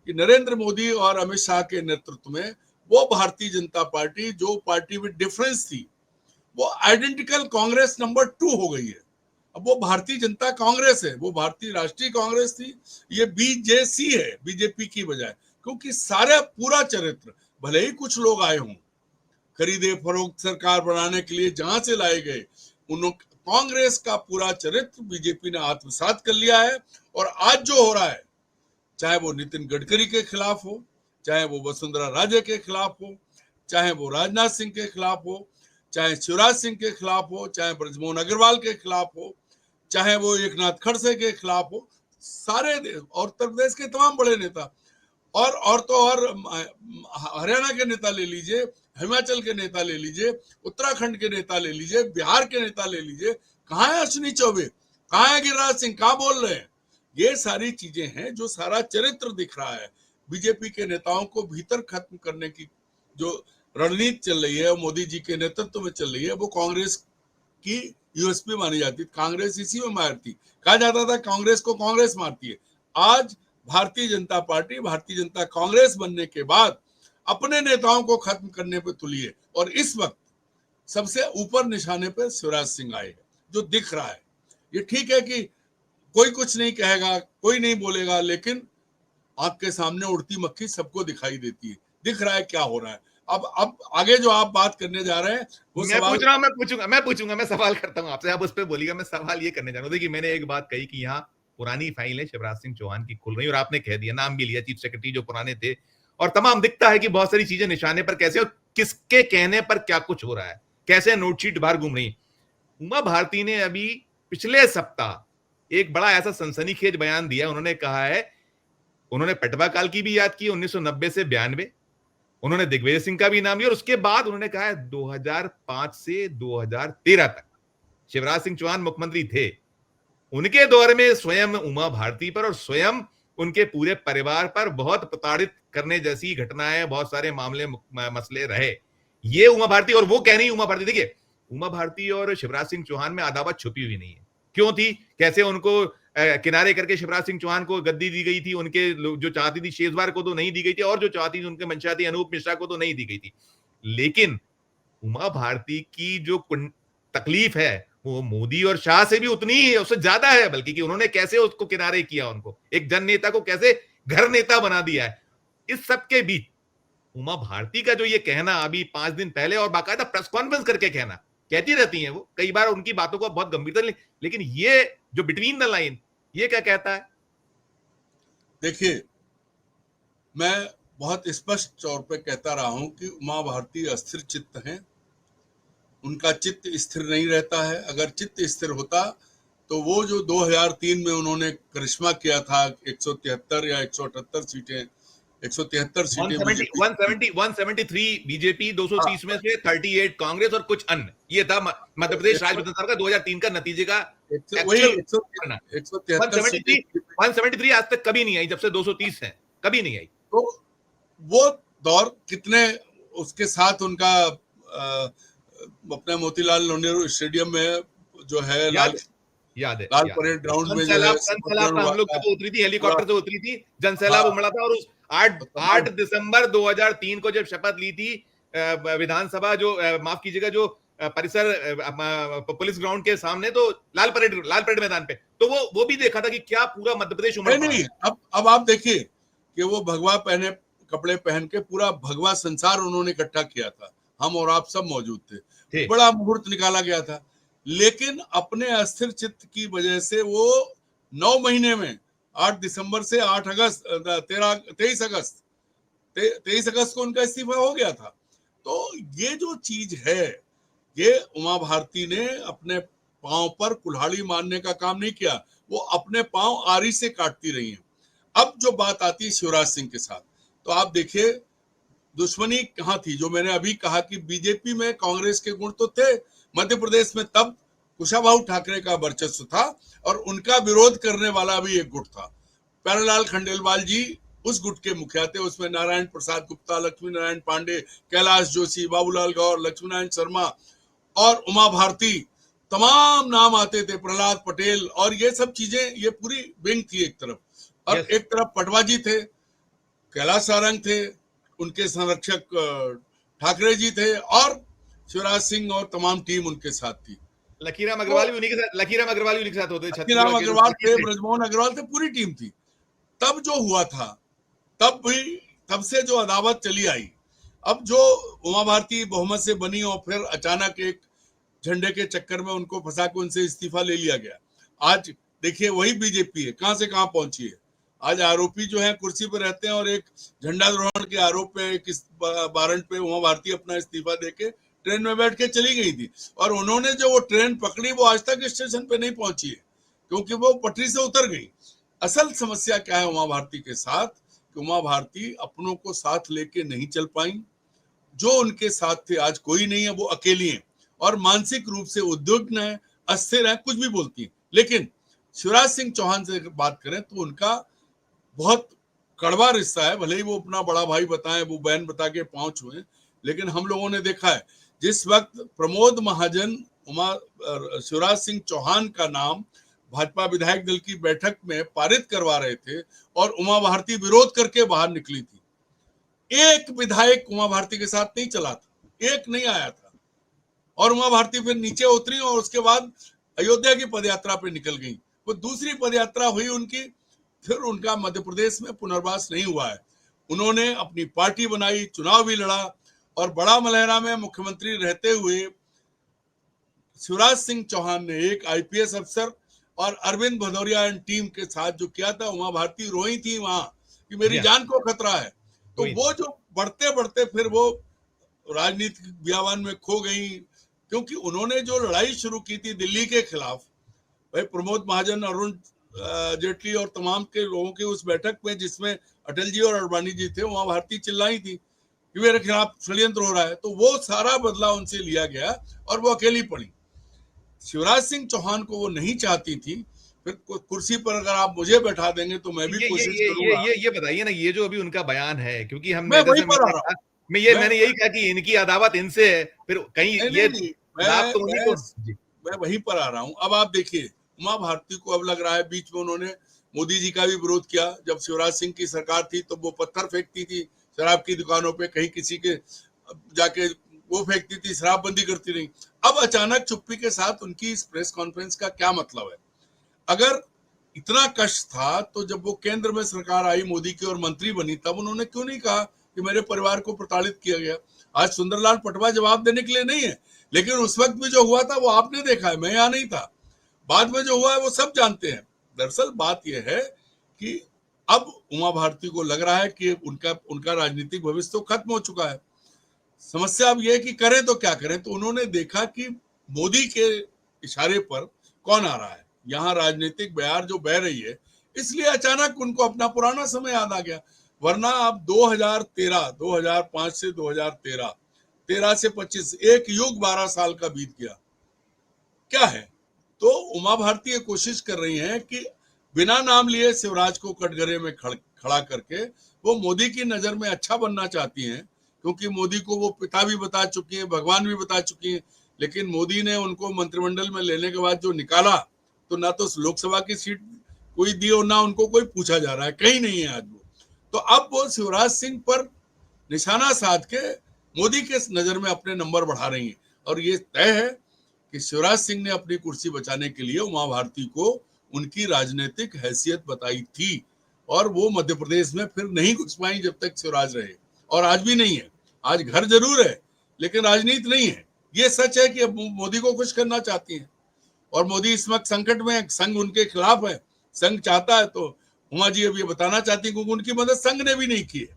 कि नरेंद्र मोदी और अमित शाह के नेतृत्व में वो भारतीय जनता पार्टी, जो पार्टी में डिफरेंस थी, वो आइडेंटिकल कांग्रेस नंबर 2 हो गई है। अब वो भारतीय जनता कांग्रेस है, वो भारतीय राष्ट्रीय कांग्रेस थी, ये बीजेसी है, बीजेपी की बजाय। क्योंकि सारा पूरा चरित्र, भले ही कुछ लोग आए हों खरीदे फरोख्त सरकार बनाने के लिए, जहां से लाए गए, उन कांग्रेस का पूरा चरित्र बीजेपी ने आत्मसात कर लिया है। और आज जो हो रहा है, चाहे वो नितिन गडकरी के खिलाफ हो, चाहे वो वसुंधरा राजे के खिलाफ हो, चाहे वो राजनाथ सिंह के खिलाफ हो, चाहे शिवराज सिंह के खिलाफ हो, चाहे ब्रजमोहन अग्रवाल के खिलाफ हो, चाहे वो एकनाथ खड़से के खिलाफ हो, सारे और उत्तर प्रदेश के तमाम बड़े नेता, और तो और हरियाणा के नेता ले लीजिए, हिमाचल के नेता ले लीजिए, उत्तराखंड के नेता ले लीजिए, बिहार के नेता ले लीजिए, कहाँ है अश्विनी चौबे, कहाँ है गिरिराज सिंह, कहाँ बोल रहे हैं? ये सारी चीजें हैं, जो सारा चरित्र दिख रहा है। बीजेपी के नेताओं को भीतर खत्म करने की जो रणनीति चल रही है, मोदी जी के नेतृत्व में चल रही है, वो कांग्रेस की यूएसपी मानी जाती है। कांग्रेस इसी में मारती, कहा जाता था कांग्रेस को कांग्रेस मारती है। आज भारतीय जनता पार्टी, भारतीय जनता कांग्रेस बनने के बाद अपने नेताओं को खत्म करने पर तुली है। और इस वक्त सबसे ऊपर निशाने पर शिवराज सिंह आए हैं, जो दिख रहा है। ये ठीक है कि कोई कुछ नहीं कहेगा, कोई नहीं बोलेगा, लेकिन आंख के सामने उड़ती मक्खी सबको दिखाई देती है। दिख रहा है क्या हो रहा है। अब आगे जो आप बात करने जा रहे हैं वो मैं सवाल पूछ रहा हूं, मैं पूछूंगा, मैं सवाल करता हूं आपसे, आप उस पर बोलिएगा। मैं सवाल ये करने जा रहा हूं, देखिए मैंने एक बात कही कि यहाँ पुरानी फाइल है शिवराज सिंह चौहान की खुल रही, और आपने कह दिया, नाम भी लिया चीफ सेक्रेटरी जो पुराने थे, और तमाम दिखता है कि बहुत सारी चीजें निशाने पर कैसे और किसके कहने पर क्या कुछ हो रहा है, कैसे नोटशीट बाहर घूम रही। उमा भारती ने अभी पिछले सप्ताह एक बड़ा ऐसा सनसनीखेज बयान दिया। उन्होंने कहा है, उन्होंने पटवा काल की भी याद की, 1990 से 92, उन्होंने दिग्विजय सिंह का भी नाम लिया, और उसके बाद उन्होंने कहा है 2005 से 2013 तक शिवराज सिंह चौहान मुख्यमंत्री थे, उनके दौर में स्वयं उमा भारती पर और स्वयं उनके पूरे परिवार पर बहुत प्रताड़ित करने जैसी घटनाएं, बहुत सारे मामले मसले रहे। ये उमा भारती, और वो कह रही उमा भारती, देखिए उमा भारती और शिवराज सिंह चौहान में अदावत छुपी हुई नहीं है। क्यों थी, कैसे उनको किनारे करके शिवराज सिंह चौहान को गद्दी दी गई थी, उनके जो चाहती थी शेजवार को तो नहीं दी गई थी, और जो चाहती थी उनके मंशा थी अनूप मिश्रा को तो नहीं दी गई थी। लेकिन उमा भारती की जो तकलीफ है वो मोदी और शाह से भी उतनी ही है, उससे ज्यादा है बल्कि, कि उन्होंने कैसे उसको किनारे किया, उनको एक जन नेता को कैसे घर नेता बना दिया है। इस सब के बीच उमा भारती का जो ये कहना अभी 5 दिन पहले, और बाकायदा प्रेस कॉन्फ्रेंस करके कहना, कहती रहती हैं वो, कई बार उनकी बातों को बहुत गंभीरता, लेकिन ये जो बिटवीन द लाइन, ये क्या कहता है? देखिए, मैं बहुत स्पष्ट तौर पे कहता रहा हूं कि उमा भारती अस्थिर चित्त हैं, उनका चित्त स्थिर नहीं रहता है। अगर चित्त स्थिर होता तो वो जो 2003 में उन्होंने करिश्मा किया था, 173 या 178 सीटें, 173 सीटें 173 बीजेपी, 230 में से 38 कांग्रेस और कुछ अन्य, ये था मध्य प्रदेश राज्य विधानसभा का 2003 का नतीजे का एक्चुअल। 173 आज तक कभी नहीं आई, जब से 230 है कभी नहीं आई। तो वो दौर कितने, उसके साथ उनका अपने मोतीलाल नेहरू स्टेडियम में जो है, याद है लाल परेड ग्राउंड में जो है, हम लोग जब उतरी थी, हेलीकॉप्टर से उतरी थी, जनसैलाब उमड़ा था, और उस 8 दिसंबर 2003 को जब शपथ ली थी विधानसभा, जो माफ कीजिएगा, जो परिसर पुलिस ग्राउंड के सामने, तो लाल परेड मैदान पे, तो वो भी देखा था कि क्या पूरा मध्य प्रदेश उमड़ नहीं पड़ा नहीं, है। अब आप देखिए कि वो भगवा पहने कपड़े पहन के पूरा भगवा संसार उन्होंने इकट्ठा किया था, हम और आप सब मौजूद थे, ठीक। बड़ा मुहूर्त निकाला गया था। लेकिन अपने अस्थिर चित्त की वजह से वो 9 महीने में 8 दिसंबर से 8 अगस्त 23 अगस्त को उनका इस्तीफा हो गया था। तो ये जो चीज है, ये उमा भारती ने अपने पांव पर कुल्हाड़ी मारने का काम नहीं किया, वो अपने पांव आरी से काटती रही हैं। अब जो बात आती है शिवराज सिंह के साथ, तो आप देखिए दुश्मनी कहाँ थी। जो मैंने अभी कहा कि बीजेपी में कांग्रेस के गुण तो थे, मध्य प्रदेश में तब कुशाभाऊ ठाकरे का वर्चस्व था और उनका विरोध करने वाला भी एक गुट था। प्यारेलाल खंडेलवाल जी उस गुट के मुखिया थे। उसमें नारायण प्रसाद गुप्ता, लक्ष्मी नारायण पांडे, कैलाश जोशी, बाबूलाल गौर, लक्ष्मी नारायण शर्मा और उमा भारती, तमाम नाम आते थे, प्रहलाद पटेल, और ये सब चीजें, ये पूरी विंग थी एक तरफ। और यस। एक तरफ पटवाजी थे, कैलाश सारंग थे, उनके संरक्षक ठाकरे जी थे, और शिवराज सिंह और तमाम टीम उनके साथ थी। लकीराम तो अग्रवाल भी उन्हीं के साथ, लकीराम अग्रवाल भी उन्हीं के साथ होते, अखीराम छत्तीसगढ़ के जो अग्रवाल बागी थे, थे। ब्रजमोहन अग्रवाल थे, पूरी टीम थी। तब जो हुआ था, तब भी, तब से जो अदावत चली आई, अब जो उमा भारती बहुमत से बनी और फिर अचानक एक झंडे के चक्कर में उनको फंसा के उनसे इस्तीफा ले लिया गया। आज देखिए वही बीजेपी है, कहां से कहां पहुंची है। आज आरोपी जो है कुर्सी पर रहते हैं और एक झंडारोहण के आरोप पे, किस वारंट पे उमा भारती अपना इस्तीफा देके ट्रेन में बैठ के चली गई थी। और उन्होंने जो वो ट्रेन पकड़ी, वो आज तक स्टेशन पे नहीं पहुंची है, क्योंकि वो पटरी से उतर गई। असल समस्या क्या है उमा भारती के साथ, कि उमा भारती अपनों को साथ लेके नहीं चल पाई। जो उनके साथ थे आज कोई नहीं है, वो अकेली हैं और मानसिक रूप से उद्विग्न है, अस्थिर है, कुछ भी बोलती है। लेकिन शिवराज सिंह चौहान से बात करें तो उनका बहुत कड़वा रिश्ता है। भले ही वो अपना बड़ा भाई बताएं, वो बहन बता के पांव छुए, लेकिन हम लोगों ने देखा है जिस वक्त प्रमोद महाजन शिवराज सिंह चौहान का नाम भाजपा विधायक दल की बैठक में पारित करवा रहे थे और उमा भारती विरोध करके बाहर निकली थी, एक विधायक उमा भारती के साथ नहीं चला था, एक नहीं आया था। और उमा भारती फिर नीचे उतरी और उसके बाद अयोध्या की पदयात्रा पे निकल गई। वो दूसरी पदयात्रा हुई उनकी, फिर उनका मध्य प्रदेश में पुनर्वास नहीं हुआ है। उन्होंने अपनी पार्टी बनाई, चुनाव भी लड़ा, और बड़ा मलहरा में मुख्यमंत्री रहते हुए शिवराज सिंह चौहान ने एक आईपीएस अफसर और अरविंद भदौरिया एंड टीम के साथ जो किया था, उमा भारती रोई थी वहां कि मेरी जान को खतरा है। तो वो जो बढ़ते बढ़ते फिर वो राजनीतिक बयान में खो गई, क्योंकि उन्होंने जो लड़ाई शुरू की थी दिल्ली के खिलाफ, भाई प्रमोद महाजन, अरुण जेटली और तमाम के लोगों की उस बैठक में जिसमें अटल जी और अडवाणी जी थे, वहां भारती चिल्लाई थी कि मेरे खिलाफ षड्यंत्र हो रहा है। तो वो सारा बदला उनसे लिया गया और वो अकेली पड़ी। शिवराज सिंह चौहान को वो नहीं चाहती थी। फिर कुर्सी पर अगर आप मुझे बैठा देंगे तो मैं भी कोशिश करूंगा। ये बताइए ना, ये जो अभी उनका बयान है, क्योंकि मैं हमने वहीं जैसे पर आ मैंने रहा कहा, हूँ। मैंने यही कहा कि इनकी अदावत इनसे है, फिर कहीं नहीं ये नहीं नहीं, लाभ तो उन्हीं को। जी। मैं वहीं पर आ रहा हूँ। अब आप देखिए उमा भारती को अब लग रहा है, बीच में उन्होंने मोदी जी का भी विरोध किया। जब शिवराज सिंह की सरकार थी तो वो पत्थर फेंकती थी शराब की दुकानों पे, कहीं किसी के जाके वो फेंकती थी, शराबबंदी करती रही। अब अचानक चुप्पी के साथ उनकी इस प्रेस कॉन्फ्रेंस का क्या मतलब है? अगर इतना कष्ट था तो जब वो केंद्र में सरकार आई मोदी की और मंत्री बनी, तब उन्होंने क्यों नहीं कहा कि मेरे परिवार को प्रताड़ित किया गया? आज सुंदरलाल पटवा जवाब देने के लिए नहीं है, लेकिन उस वक्त भी जो हुआ था वो आपने देखा है, मैं यहाँ नहीं था। बाद में जो हुआ है वो सब जानते हैं। दरअसल बात यह है कि अब उमा भारती को लग रहा है कि उनका उनका राजनीतिक भविष्य तो खत्म हो चुका है। समस्या अब यह है कि करें तो क्या करें। तो उन्होंने देखा कि मोदी के इशारे पर कौन आ रहा है, यहाँ राजनीतिक बयार जो बह रही है, इसलिए अचानक उनको अपना पुराना समय याद आ गया। वरना अब 2013, 2005 से 2013, 13 से 25, एक युग 12 साल का बीत गया। क्या है? तो उमा भारती ये कोशिश कर रही हैं कि बिना नाम लिए शिवराज को कटघरे में खड़ा करके वो मोदी की नजर में अच्छा बनना चाहती हैं, क्योंकि मोदी को वो पिता भी बता चुकी हैं, भगवान भी बता चुकी हैं। लेकिन मोदी ने उनको मंत्रिमंडल में लेने के बाद जो निकाला, तो ना तो लोकसभा की सीट कोई दी और ना उनको कोई पूछा जा रहा है, कहीं नहीं है आज वो। तो अब वो शिवराज सिंह पर निशाना साध के मोदी के नजर में अपने नंबर बढ़ा रही हैं। और ये तय है कि शिवराज सिंह ने अपनी कुर्सी बचाने के लिए उमा भारती को उनकी राजनीतिक हैसियत बताई थी, और वो मध्य प्रदेश में फिर नहीं घुस पाई जब तक शिवराज रहे, और आज भी नहीं है। आज घर जरूर है लेकिन राजनीति नहीं है। ये सच है कि अब मोदी को खुश करना चाहती हैं, और मोदी इस वक्त संकट में है, संघ उनके खिलाफ है। संघ चाहता है तो उमा जी अब ये बताना चाहती है, क्योंकि उनकी मदद संघ ने भी नहीं की है,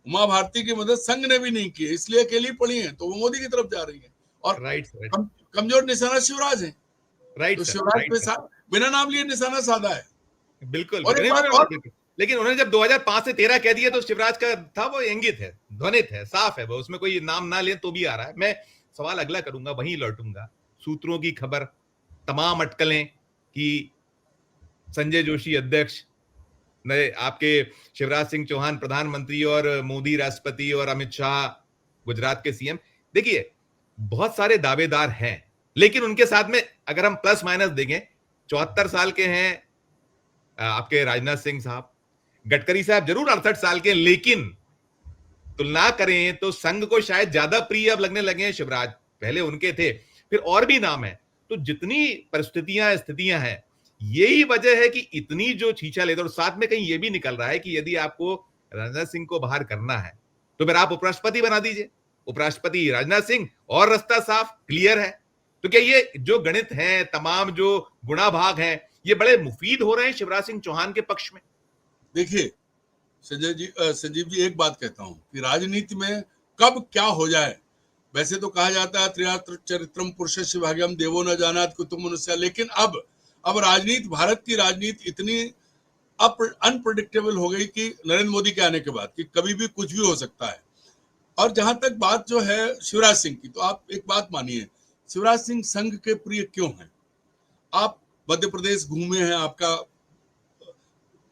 उमा भारती की मदद संघ ने भी नहीं की है, इसलिए अकेली पड़ी है, तो वो मोदी की तरफ जा रही है। और राइट सर, कमजोर निशाना शिवराज है, राइट तो सर, शिवराज राइट पे सर, बिना नाम लिए निशाना साधा है। बिल्कुल और बिल्कुल एक नहीं, बात और, बिल्कुल। लेकिन उन्होंने जब 2005 से 13 कह दिया तो शिवराज का था वो इंगित है, ध्वनित है, साफ है वो, उसमें कोई नाम ना ले तो भी आ रहा है। मैं सवाल अगला करूंगा, वहीं लौटूंगा। सूत्रों की खबर, तमाम अटकलें कि संजय जोशी अध्यक्ष, नए आपके शिवराज सिंह चौहान प्रधानमंत्री और मोदी राष्ट्रपति और अमित शाह गुजरात के सीएम। देखिए बहुत सारे दावेदार हैं, लेकिन उनके साथ में अगर हम प्लस माइनस देखें, 74 साल के हैं आपके राजनाथ सिंह साहब, गडकरी साहब जरूर 68 साल के, लेकिन तुलना करें तो संघ को शायद ज्यादा प्रिय अब लगने लगे हैं शिवराज, पहले उनके थे। फिर और भी नाम है, तो जितनी परिस्थितियां स्थितियां हैं, यही वजह है कि इतनी जो छीछा लेते, और साथ में कहीं यह भी निकल रहा है कि यदि आपको राजनाथ सिंह को बाहर करना है तो फिर आप उपराष्ट्रपति बना दीजिए, उपराष्ट्रपति राजनाथ सिंह, और रास्ता साफ क्लियर है। तो क्या ये जो गणित है, तमाम जो गुणा भाग है, ये बड़े मुफीद हो रहे हैं शिवराज सिंह चौहान के पक्ष में? देखिए संजीव जी, एक बात कहता हूं कि राजनीति में कब क्या हो जाए, वैसे तो कहा जाता है त्रियात्र चरित्रम पुरुषस्य भाग्यम देवो न जानात कुतुम मनुष्य, लेकिन अब राजनीति, भारत की राजनीति इतनी अनप्रडिक्टेबल हो गई कि नरेंद्र मोदी के आने के बाद कि कभी भी कुछ भी हो सकता है। और जहां तक बात जो है शिवराज सिंह की, तो आप एक बात मानिए, शिवराज सिंह संघ के प्रिय क्यों हैं? आप मध्य प्रदेश घूमे हैं, आपका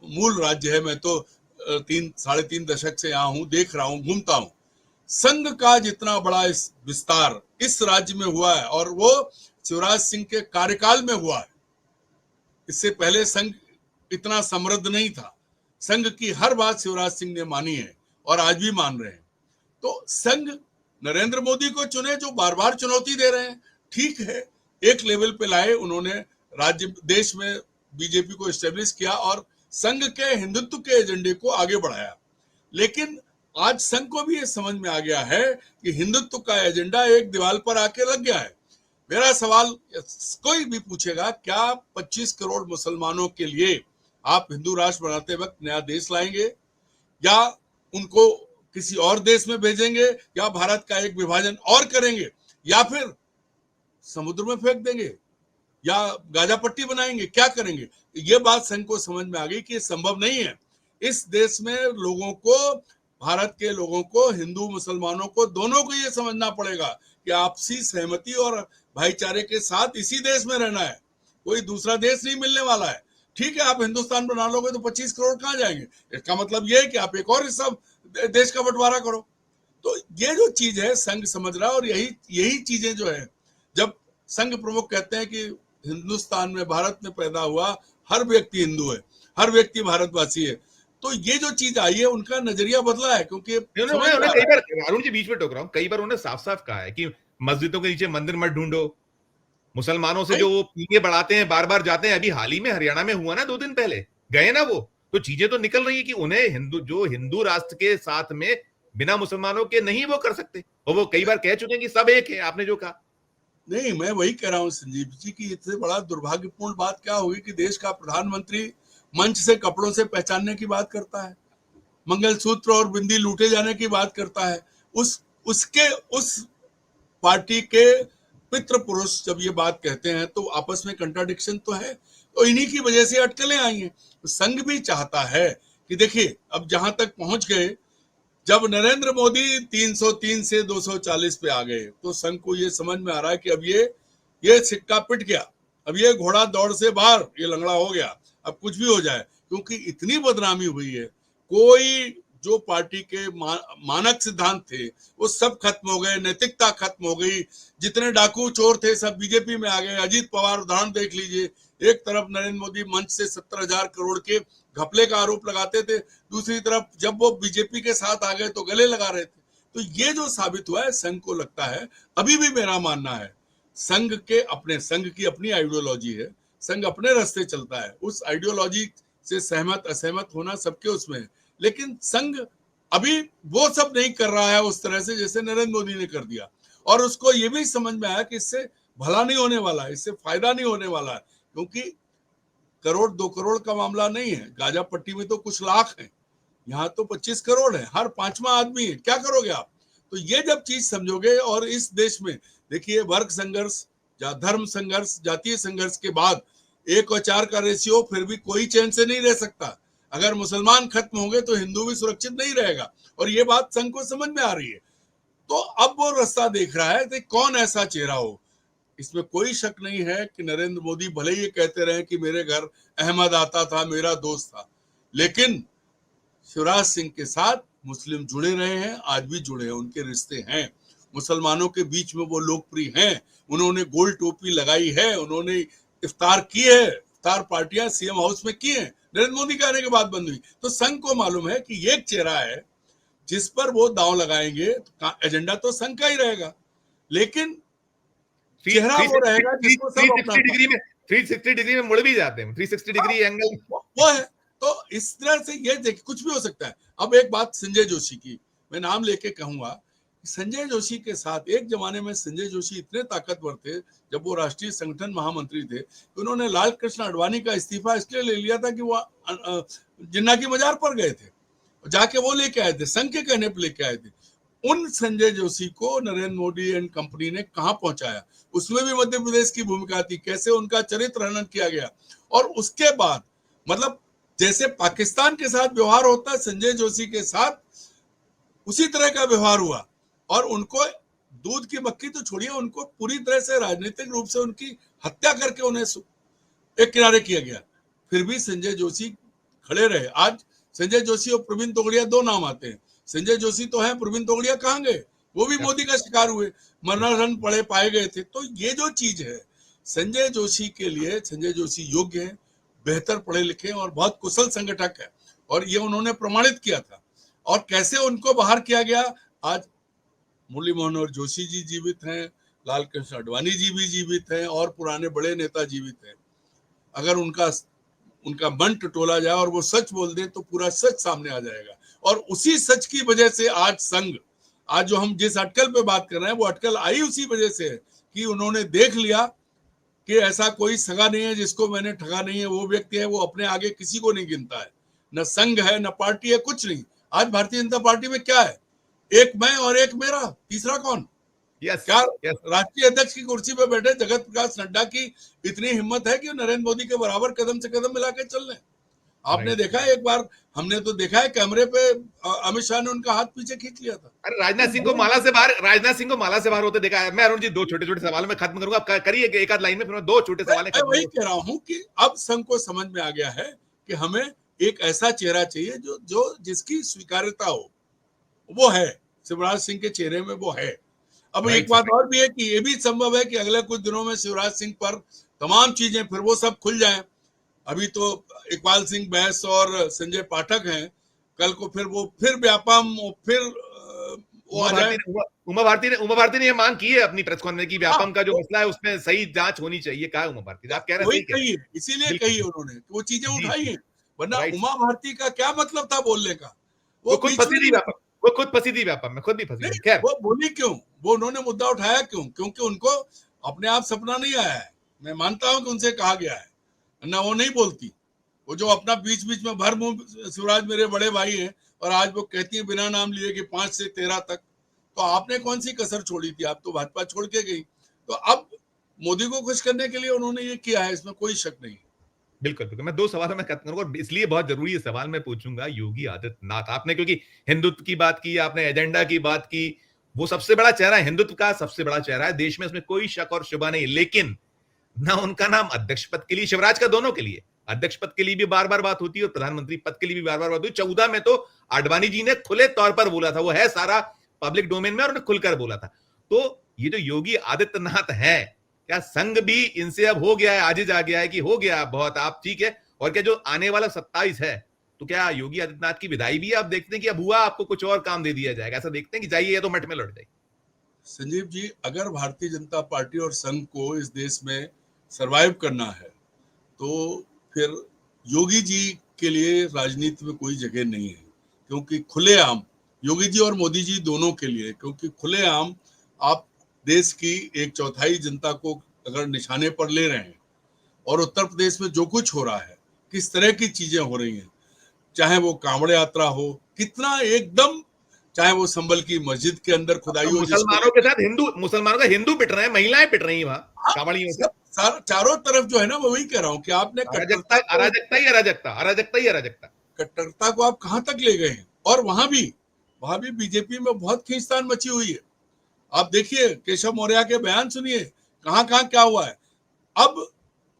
मूल राज्य है, मैं तो 3 साढ़े 3 दशक से यहाँ हूँ, देख रहा हूँ, घूमता हूँ। संघ का जितना बड़ा इस विस्तार इस राज्य में हुआ है, और वो शिवराज सिंह के कार्यकाल में हुआ है। इससे पहले संघ इतना समृद्ध नहीं था। संघ की हर बात शिवराज सिंह ने मानी है और आज भी मान रहे हैं। तो संघ नरेंद्र मोदी को चुने, जो बार बार चुनौती दे रहे हैं, ठीक है, एक लेवल पे लाए उन्होंने, राज्य देश में बीजेपी को एस्टेब्लिश किया और संघ के हिंदुत्व के एजेंडे को आगे बढ़ाया। लेकिन आज संघ को भी ये समझ में आ गया है कि हिंदुत्व का एजेंडा एक दीवार पर आके लग गया है। मेरा सवाल कोई भी पूछेगा, क्या 25 करोड़ मुसलमानों के लिए आप हिंदू राष्ट्र बनाते वक्त नया देश लाएंगे, या उनको किसी और देश में भेजेंगे, या भारत का एक विभाजन और करेंगे, या फिर समुद्र में फेंक देंगे, या गाजा पट्टी बनाएंगे, क्या करेंगे? ये बात संघ को समझ में आ गई कि ये संभव नहीं है। इस देश में लोगों को, भारत के लोगों को, हिंदू मुसलमानों को, दोनों को ये समझना पड़ेगा कि आपसी सहमति और भाईचारे के साथ इसी देश में रहना है, कोई दूसरा देश नहीं मिलने वाला है। ठीक है, आप हिंदुस्तान बना लोगे तो 25 करोड़ कहाँ जाएंगे? इसका मतलब ये है कि आप एक और हिस्सा देश का बंटवारा करो। तो ये जो चीज है संघ समझ रहा है, और यही चीजें जो है, जब संघ प्रमुख कहते हैं कि हिंदुस्तान में, भारत में पैदा हुआ हर व्यक्ति हिंदू है, हर व्यक्ति भारतवासी है, तो ये जो चीज आई है उनका नजरिया बदला है। क्योंकि उन्होंने कई बार, अरुण जी बीच में टोक रहा हूं, कई बार उन्होंने साफ साफ कहा है कि मस्जिदों के नीचे मंदिर मत ढूंढो, मुसलमानों से जो पींगे बढ़ाते हैं, बार बार जाते हैं। अभी हाल ही में हरियाणा में हुआ ना, 2 दिन पहले गए ना वो, तो चीजें तो निकल रही है कि उन्हें हिंदू राष्ट्र के साथ में बिना मुसलमानों के नहीं वो कर सकते, और वो कई बार कह चुके हैं कि सब एक है, आपने जो कहा। नहीं, मैं वही कह रहा हूँ संजीव जी की इससे बड़ा दुर्भाग्यपूर्ण बात क्या होगी कि देश का प्रधानमंत्री मंच से कपड़ों से पहचानने की बात करता है, मंगलसूत्र और बिंदी लूटे जाने की बात करता है। उस पार्टी के पितृ पुरुष जब ये बात कहते हैं तो आपस में कंट्राडिक्शन तो है, तो इन्हीं की वजह से अटकलें आई हैं। तो संघ भी चाहता है कि देखिए अब जहां तक पहुंच गए, जब नरेंद्र मोदी 303 से 240 पे आ गए तो संघ को ये समझ में आ रहा है कि अब ये सिक्का पिट गया, अब ये घोड़ा दौड़ से बाहर, ये लंगड़ा हो गया, अब कुछ भी हो जाए, क्योंकि इतनी बदनामी हुई है। कोई जो पार्टी के मानक सिद्धांत थे वो सब खत्म हो गए, नैतिकता खत्म हो गई, जितने डाकू चोर थे सब बीजेपी में आ गए। अजीत पवार उदाहरण देख लीजिए, एक तरफ नरेंद्र मोदी मंच से 70,000 करोड़ के घपले का आरोप लगाते थे, दूसरी तरफ जब वो बीजेपी के साथ आ गए तो गले लगा रहे थे। तो ये जो साबित हुआ है, संघ को लगता है, अभी भी मेरा मानना है, संघ की अपनी आइडियोलॉजी है, संघ अपने रास्ते चलता है, उस आइडियोलॉजी से सहमत असहमत होना सबके उसमें है, लेकिन संघ अभी वो सब नहीं कर रहा है उस तरह से जैसे नरेंद्र मोदी ने कर दिया, और उसको ये भी समझ में आया कि इससे भला नहीं होने वाला है, इससे फायदा नहीं होने वाला है, क्योंकि करोड़ 2 करोड़ का मामला नहीं है, गाजा पट्टी में तो कुछ लाख हैं, यहाँ तो 25 करोड़ है, हर 5वां आदमी है, क्या करोगे आप? तो ये जब चीज समझोगे, और इस देश में देखिए वर्ग संघर्ष, धर्म संघर्ष, जातीय संघर्ष के बाद 1 और 4 का रेशियो, फिर भी कोई चैन से नहीं रह सकता। अगर मुसलमान खत्म होंगे तो हिंदू भी सुरक्षित नहीं रहेगा, और ये बात संघ को समझ में आ रही है। तो अब वो रास्ता देख रहा है कि कौन ऐसा चेहरा हो। इसमें कोई शक नहीं है कि नरेंद्र मोदी भले ही ये कहते रहे कि मेरे घर अहमद आता था, मेरा दोस्त था, लेकिन शिवराज सिंह के साथ मुस्लिम जुड़े रहे हैं, आज भी जुड़े हैं, उनके रिश्ते हैं, मुसलमानों के बीच में वो लोकप्रिय हैं, उन्होंने गोल टोपी लगाई है, उन्होंने इफ्तार की है, इफ्तार पार्टियां सीएम हाउस में की हैं, नरेंद्र मोदी के आने के बाद बंद हुई। तो संघ को मालूम है कि ये एक चेहरा है जिस पर वो दांव लगाएंगे, तो एजेंडा तो संघ का ही रहेगा, लेकिन चेहरा वो रहेगा जिसको सब अपना 360 डिग्री में मुड़ भी जाते हैं, 360 डिग्री एंगल वो है। तो इस तरह से ये देख कुछ भी हो सकता है। अब एक बात संजय जोशी की मैं नाम लेके कहूंगा, संजय जोशी के साथ एक जमाने में संजय जोशी इतने ताकतवर थे, जब वो राष्ट्रीय संगठन महामंत्री थे, तो उन्होंने लाल कृष्ण आडवाणी का इस्तीफा इसलिए ले लिया था कि वो जिन्ना की मजार पर गए थे, जाके वो लेके आए थे, संघ के कहने पर लेके आए थे। उन संजय जोशी को नरेंद्र मोदी एंड कंपनी ने कहां पहुंचाया, उसमें भी मध्य प्रदेश की भूमिका थी, कैसे उनका चरित्र हनन किया गया, और उसके बाद मतलब जैसे पाकिस्तान के साथ व्यवहार होता है, संजय जोशी के साथ उसी तरह का व्यवहार हुआ, और उनको दूध की मक्खी तो छोड़िए, उनको पूरी तरह से राजनीतिक रूप से उनकी हत्या करके उन्हें एक किनारे किया गया। फिर भी संजय जोशी खड़े रहे। आज संजय जोशी और प्रवीण तोगड़िया दो नाम आते हैं, संजय जोशी तो है, प्रवीण तोगड़िया कहाँ गए? वो भी मोदी का शिकार हुए, मरणाधन पड़े पाए गए थे। तो ये जो चीज है, संजय जोशी के लिए, संजय जोशी योग्य है, बेहतर पढ़े लिखे और बहुत कुशल संगठक है, और ये उन्होंने प्रमाणित किया था। और कैसे उनको बाहर किया गया, आज मुरली मनोहर जोशी जी जीवित हैं, लाल कृष्ण आडवाणी जी भी जीवित हैं, और पुराने बड़े नेता जीवित हैं। अगर उनका मन टटोला जाए और वो सच बोल दे तो पूरा सच सामने आ जाएगा। और उसी सच की वजह से आज संघ, आज जो हम जिस अटकल पे बात कर रहे हैं, वो अटकल आई उसी वजह से है कि उन्होंने देख लिया कि ऐसा कोई सगा नहीं है जिसको मैंने ठगा नहीं है। वो व्यक्ति है, वो अपने आगे किसी को नहीं गिनता है, न संघ है, न पार्टी है, कुछ नहीं। आज भारतीय जनता पार्टी में क्या है? एक मैं और एक मेरा, तीसरा कौन? क्या राष्ट्रीय अध्यक्ष की कुर्सी पे बैठे जगत प्रकाश नड्डा की इतनी हिम्मत है कि नरेंद्र मोदी के बराबर कदम से कदम मिला के चल रहे? आपने देखा है, एक बार हमने तो देखा है कैमरे पे अमित शाह ने उनका हाथ पीछे खींच लिया था। अरे राजनाथ सिंह को माला से बाहर होते देखा है। मैं अरुण जी 2 छोटे-छोटे सवाल में खत्म करूंगा, आप करिए एक आध लाइन में, फिर 2 छोटे सवाल मैं वही कह रहा हूं कि अब संघ को समझ में आ गया है कि हमें एक ऐसा चेहरा चाहिए जो जिसकी स्वीकार्यता हो। वो है, शिवराज सिंह के चेहरे में वो है। अब एक बात और भी है कि ये भी संभव है कि अगले कुछ दिनों में शिवराज सिंह पर तमाम चीजें फिर वो सब खुल जाएं। अभी तो इकबाल सिंह बैस और संजय पाठक हैं, कल को फिर व्यापम, फिर उमा भारती ने ये मांग की है अपनी प्रेस कॉन्फ्रेंस की, व्यापम का जो मसला है उसमें सही जांच होनी चाहिए। कहा उमा भारती, आप कह रहे हैं, इसीलिए कही उन्होंने वो चीजें उठाई है, वरना उमा भारती का क्या मतलब था बोलने का? वो खुद फंसी थी व्यापम में, खुद भी फंसी थी। खैर, वो बोली क्यों? वो उन्होंने मुद्दा उठाया क्यों? क्योंकि उनको अपने आप सपना नहीं आया है। मैं मानता हूं कि उनसे कहा गया है, ना वो नहीं बोलती। वो जो अपना बीच बीच में भर मुंह, शिवराज मेरे बड़े भाई हैं, और आज वो कहती है बिना नाम लिए कि 5 से 13 तक। तो आपने कौन सी कसर छोड़ी थी? आप तो भाजपा छोड़ के गई। तो अब मोदी को खुश करने के लिए उन्होंने ये किया है, इसमें कोई शक नहीं। बिल्कुल बिल्कुल। मैं 2 सवालों में खत्म करूंगा, इसलिए बहुत जरूरी है सवाल मैं पूछूंगा योगी आदित्यनाथ। आपने क्योंकि हिंदुत्व की बात की, आपने एजेंडा की बात की, वो सबसे बड़ा चेहरा है, हिंदुत्व का सबसे बड़ा चेहरा है देश में, इसमें कोई शक और शुबा नहीं। लेकिन ना उनका नाम अध्यक्ष पद के लिए, शिवराज का दोनों के लिए, अध्यक्ष पद के लिए भी बार बार बात होती है और प्रधानमंत्री पद के लिए भी बार बार बात होती है। 14 में तो आडवाणी जी ने खुले तौर पर बोला था, वो है सारा पब्लिक डोमेन में, और उन्होंने खुलकर बोला था। तो ये जो योगी आदित्यनाथ है, क्या संघ भी इनसे अब हो गया है, आजिज आ गया है कि हो गया बहुत, आप ठीक है? और क्या जो आने वाला 27 है, तो क्या योगी आदित्यनाथ की विदाई भी आप देखते हैं कि अब हुआ, आपको कुछ और काम दे दिया जाएगा, ऐसा देखते हैं कि जाइए तो मठ में लौट जाइए? संजीव जी, अगर भारतीय जनता पार्टी और संघ को इस देश में सरवाइव करना है तो फिर योगी जी के लिए राजनीति में कोई जगह नहीं है, क्योंकि खुलेआम योगी जी और मोदी जी दोनों के लिए, क्योंकि खुलेआम आप देश की एक चौथाई जनता को अगर निशाने पर ले रहे हैं और उत्तर प्रदेश में जो कुछ हो रहा है, किस तरह की चीजें हो रही हैं, चाहे वो कांवड़ यात्रा हो, कितना एकदम, चाहे वो संभल की मस्जिद के अंदर खुदाई हो, जिसको मुसलमानों के साथ हिंदू, मुसलमानों का हिंदू पिट रहे हैं, महिलाएं पिट रही हैं वहां हाँ, कांवड़ियों से। चारों तरफ जो है ना, मैं वही कह रहा हूं कि आपने अराजकता, अराजकता ही अराजकता, अराजकता ही अराजकता। कट्टरता को आप कहां तक ले गए हैं। और वहां भी बीजेपी में बहुत खींचतान मची हुई है। आप देखिए, केशव मौर्य के बयान सुनिए, कहां कहां क्या हुआ है। अब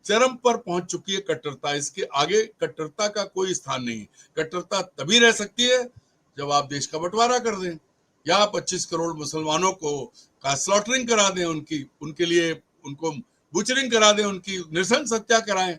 चरम पर पहुंच चुकी है कट्टरता, इसके आगे कट्टरता का कोई स्थान नहीं। कट्टरता तभी रह सकती है जब आप देश का बंटवारा कर दें, या 25 करोड़ मुसलमानों को का स्लॉटरिंग करा दें, उनके लिए उनको बुचरिंग करा दें, उनकी नृशंस हत्या कराएं,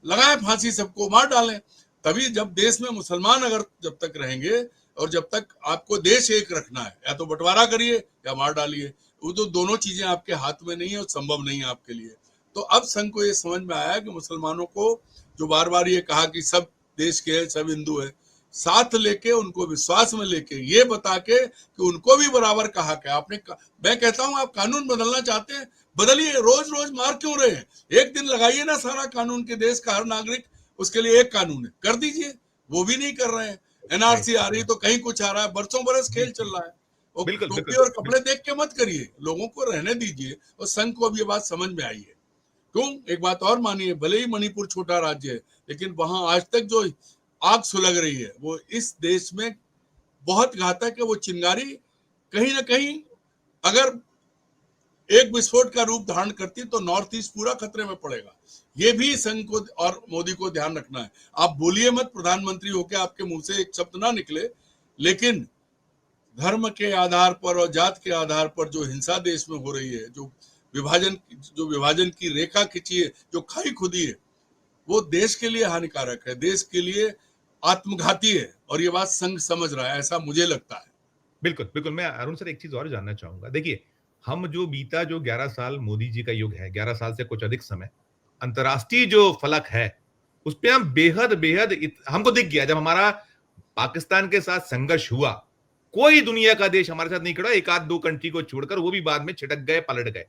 लगाएं फांसी, सबको मार डालें। तभी, जब देश में मुसलमान अगर जब तक रहेंगे और जब तक आपको देश एक रखना है, या तो बंटवारा करिए या मार डालिए। वो तो दोनों चीजें आपके हाथ में नहीं है और संभव नहीं है आपके लिए। तो अब संघ को ये समझ में आया कि मुसलमानों को, जो बार बार ये कहा कि सब देश के हैं, सब हिंदू है, साथ लेके, उनको विश्वास में लेके, ये बता के कि उनको भी बराबर कहा क्या आपने। मैं कहता हूं, आप कानून बदलना चाहते हैं, बदलिए। रोज रोज मार क्यों रहे हैं? एक दिन लगाइए ना सारा कानून के देश का हर नागरिक, उसके लिए एक कानून है, कर दीजिए। वो भी नहीं कर रहे हैं। एनआरसी आ रही है तो कहीं कुछ आ रहा है, बरसों बरस खेल चल रहा है। वो बिल्कुल टोपी बिल्कुल और कपड़े देख के मत करिए, लोगों को रहने दीजिए। और संघ को अब ये बात समझ में आई है। क्यों? एक बात और मानिए, भले ही मणिपुर छोटा राज्य है, लेकिन वहां आज तक जो आग सुलग रही है वो इस देश में बहुत घातक है। वो चिंगारी कहीं ना कहीं अगर एक विस्फोट का रूप धारण करती तो नॉर्थ ईस्ट पूरा खतरे में पड़ेगा। ये भी संघ को और मोदी को ध्यान रखना है। आप बोलिए मत, प्रधानमंत्री होकर आपके मुंह से एक शब्द ना निकले, लेकिन धर्म के आधार पर और जात के आधार पर जो हिंसा देश में हो रही है, जो विभाजन की रेखा खींची है, जो खाई खुदी है, वो देश के लिए हानिकारक है, देश के लिए आत्मघाती है। और ये बात संघ समझ रहा है, ऐसा मुझे लगता है। बिल्कुल बिल्कुल। मैं अरुण सर एक चीज और जानना चाहूंगा। देखिए, हम जो बीता जो 11 साल मोदी जी का युग है, 11 साल से कुछ अधिक समय, अंतर्राष्ट्रीय जो फलक है उस पे हम बेहद बेहद हमको दिख गया, जब हमारा पाकिस्तान के साथ संघर्ष हुआ, कोई दुनिया का देश हमारे साथ नहीं खड़ा, एक आध दो कंट्री को छोड़कर, वो भी बाद में छिटक गए, पलट गए।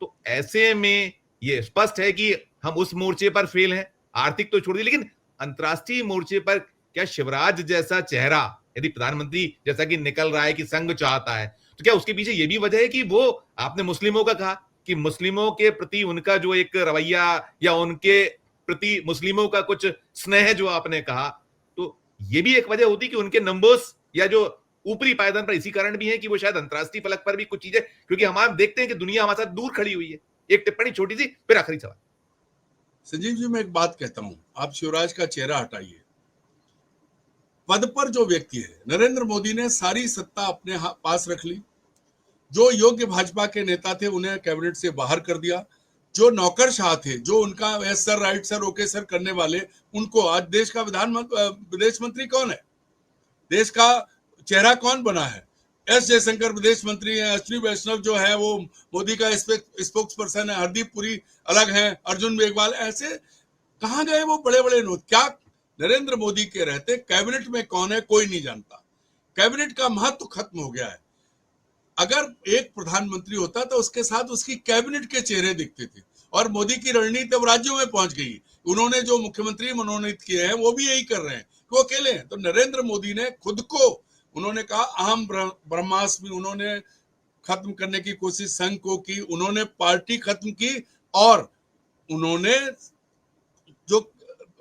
तो ऐसे में ये स्पष्ट है कि हम उस मोर्चे पर फेल हैं, आर्थिक तो छोड़ दी, लेकिन अंतर्राष्ट्रीय मोर्चे पर क्या शिवराज जैसा चेहरा, यदि प्रधानमंत्री जैसा कि निकल रहा है कि संघ चाहता है, तो क्या उसके पीछे ये भी वजह है कि वो, आपने मुस्लिमों का कहा कि मुस्लिमों के प्रति उनका जो एक रवैया, या उनके प्रति मुस्लिमों का कुछ स्नेह जो आपने कहा, तो ये भी एक वजह होती कि उनके नंबर्स या जो ऊपरी पायदान पर इसी कारण भी है कि वो शायद अंतर्राष्ट्रीय फलक पर भी कुछ चीजें, क्योंकि हम आप देखते हैं कि दुनिया हमारे साथ दूर खड़ी हुई है। एक टिप्पणी छोटी सी, फिर आखिरी सवाल। संजीव जी, मैं एक बात कहता हूं, आप शिवराज का चेहरा हटाइए। पद पर जो व्यक्ति है, नरेंद्र मोदी ने सारी सत्ता अपने पास रख ली। जो योग्य भाजपा के नेता थे उन्हें कैबिनेट से बाहर कर दिया। जो नौकरशाह थे, जो उनका yes sir, right sir, okay sir करने वाले, उनको आज देश का विदेश मंत्री कौन है, देश का चेहरा कौन बना है? एस जयशंकर विदेश मंत्री हैं, अश्विनी वैष्णव जो है वो मोदी का स्पोक्स पर्सन है, हरदीप पुरी अलग हैं, अर्जुन मेघवाल, ऐसे कहां गए वो बड़े बड़े नोट? क्या नरेंद्र मोदी के रहते कैबिनेट में कौन है कोई नहीं जानता। कैबिनेट का महत्व खत्म हो गया है। अगर एक प्रधानमंत्री होता तो उसके साथ उसकी कैबिनेट के चेहरे दिखते थे। और मोदी की रणनीति अब राज्यों में पहुंच गई। उन्होंने जो मुख्यमंत्री मनोनीत किए हैं वो भी यही कर रहे हैं, वो अकेले हैं। तो नरेंद्र मोदी ने खुद को, उन्होंने कहा अहम ब्रह्मास्मि, उन्होंने खत्म करने की कोशिश संघ को की, उन्होंने पार्टी खत्म की, और उन्होंने जो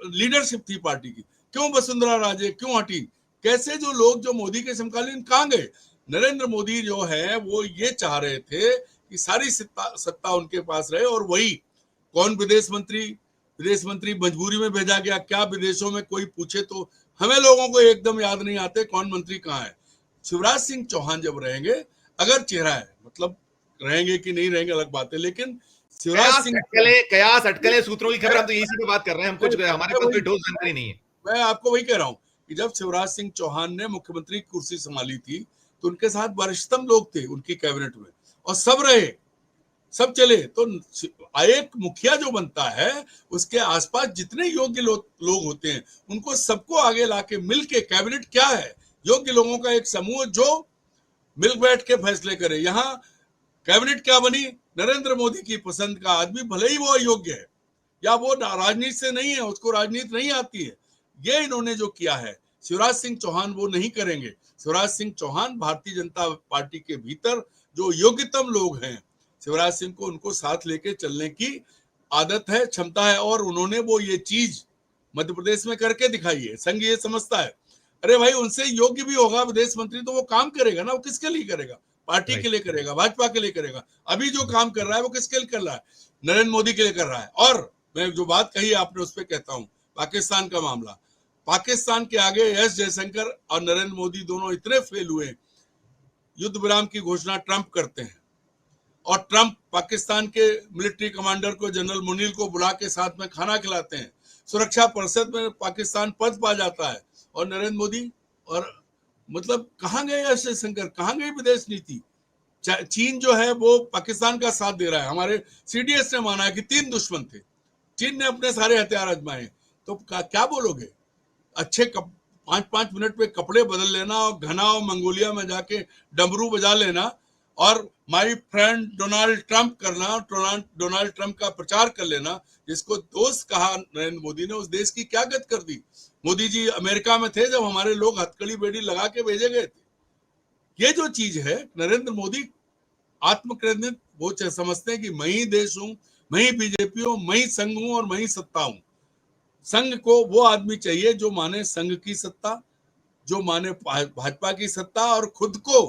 लीडरशिप थी पार्टी की, क्यों वसुंधरा राजे क्यों हटी? कैसे जो लोग जो मोदी के समकालीन कहां गए? नरेंद्र मोदी जो है वो ये चाह रहे थे कि सारी सत्ता उनके पास रहे। और वही कौन विदेश मंत्री मजबूरी में भेजा गया। क्या विदेशों में कोई पूछे तो हमें लोगों को एकदम याद नहीं आते कौन मंत्री कहाँ है। शिवराज सिंह चौहान जब रहेंगे, अगर चेहरा है, मतलब रहेंगे कि नहीं रहेंगे अलग बात है, लेकिन शिवराज सिंह, कयास अटकलें सूत्रों की खबर, हम तो इसी पे बात कर रहे हैं, हम कुछ, हमारे पास कोई ठोस जानकारी नहीं है। मैं आपको वही कह रहा हूं कि जब शिवराज सिंह चौहान ने मुख्यमंत्री की कुर्सी संभाली थी तो उनके साथ वरिष्ठतम लोग थे उनकी कैबिनेट में, और सब रहे, सब चले। तो एक मुखिया जो बनता है उसके आसपास जितने योग्य लोग होते हैं उनको सबको आगे लाके मिलके, कैबिनेट क्या है, योग्य लोगों का एक समूह जो मिल बैठ के फैसले करे। यहाँ कैबिनेट क्या बनी, नरेंद्र मोदी की पसंद का आदमी, भले ही वो अयोग्य है या वो राजनीति से नहीं है, उसको राजनीति नहीं आती है, ये इन्होंने जो किया है शिवराज सिंह चौहान वो नहीं करेंगे। शिवराज सिंह चौहान भारतीय जनता पार्टी के भीतर जो योग्यतम लोग हैं, शिवराज सिंह को उनको साथ लेके चलने की आदत है, क्षमता है, और उन्होंने वो ये चीज मध्य प्रदेश में करके दिखाई है। संघ ये समझता है, अरे भाई उनसे योग्य भी होगा विदेश मंत्री तो वो काम करेगा ना, वो किसके लिए करेगा, पार्टी के लिए करेगा, भाजपा के लिए करेगा। अभी जो काम कर रहा है वो किसके लिए कर रहा है, नरेंद्र मोदी के लिए कर रहा है। और मैं जो बात कही आपने उस पर कहता हूं, पाकिस्तान का मामला, पाकिस्तान के आगे एस जयशंकर और नरेंद्र मोदी दोनों इतने फेल हुए, युद्ध विराम की घोषणा ट्रंप करते हैं और ट्रंप पाकिस्तान के मिलिट्री कमांडर को, जनरल मुनीर को बुला के साथ में खाना खिलाते हैं, सुरक्षा परिषद में पाकिस्तान पद पा जाता है, और नरेंद्र मोदी और मतलब कहां गए एस जयशंकर, कहां गई विदेश नीति। चीन जो है वो पाकिस्तान का साथ दे रहा है। हमारे सीडीएस ने माना है कि 3 दुश्मन थे, चीन ने अपने सारे हथियार आजमाए, तो क्या बोलोगे। अच्छे 5-5 मिनट में कपड़े बदल लेना और घना और मंगोलिया में जाके डमरू बजा लेना और माय फ्रेंड डोनाल्ड ट्रंप करना, डोनाल्ड ट्रंप का प्रचार कर लेना, जिसको दोस्त कहा नरेंद्र मोदी ने, उस देश की क्या गत कर दी। मोदी जी अमेरिका में थे जब हमारे लोग हथकड़ी बेड़ी लगा के भेजे गए थे। ये जो चीज है, नरेंद्र मोदी आत्मकेंद्रित वो समझते हैं कि मैं ही देश हूं, मैं ही बीजेपी हूं, मैं ही संघ हूं और मैं ही सत्ता हूं। संघ को वो आदमी चाहिए जो माने संघ की सत्ता, जो माने भाजपा की सत्ता, और खुद को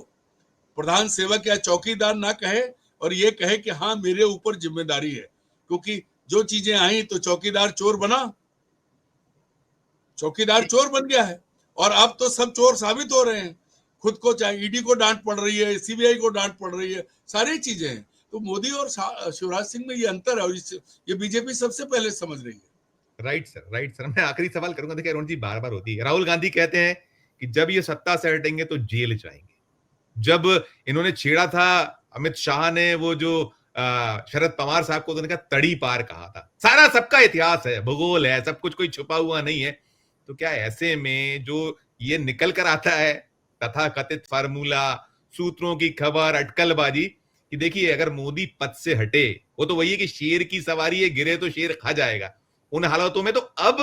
प्रधान सेवक या चौकीदार ना कहे और ये कहे कि हाँ मेरे ऊपर जिम्मेदारी है। क्योंकि जो चीजें आई तो चौकीदार चोर बना, चौकीदार चोर बन गया है, और अब तो सब चोर साबित हो रहे हैं। खुद को चाहे ईडी को डांट पड़ रही है, सीबीआई को डांट पड़ रही है, सारी चीजें हैं। तो मोदी और शिवराज सिंह में ये अंतर है, और ये बीजेपी सबसे पहले समझ रही है। Right sir, right sir. मैं आखिरी सवाल करूंगा। देखिए अरुण जी, बार बार होती है, राहुल गांधी कहते हैं कि जब ये सत्ता से हटेंगे तो जेल जाएंगे। जब इन्होंने छेड़ा था अमित शाह ने वो जो शरद पवार साहब को, तो उन्होंने कहा तड़ी पार कहा था। सारा सबका इतिहास है, भूगोल है, सब कुछ कोई छुपा हुआ नहीं है। तो क्या ऐसे में जो ये निकल कर आता है तथा कथित फार्मूला, सूत्रों की खबर, अटकलबाजी, कि देखिए अगर मोदी पद से हटे, वो तो वही है कि शेर की सवारी है, गिरे तो शेर खा जाएगा। उन हालातों में तो अब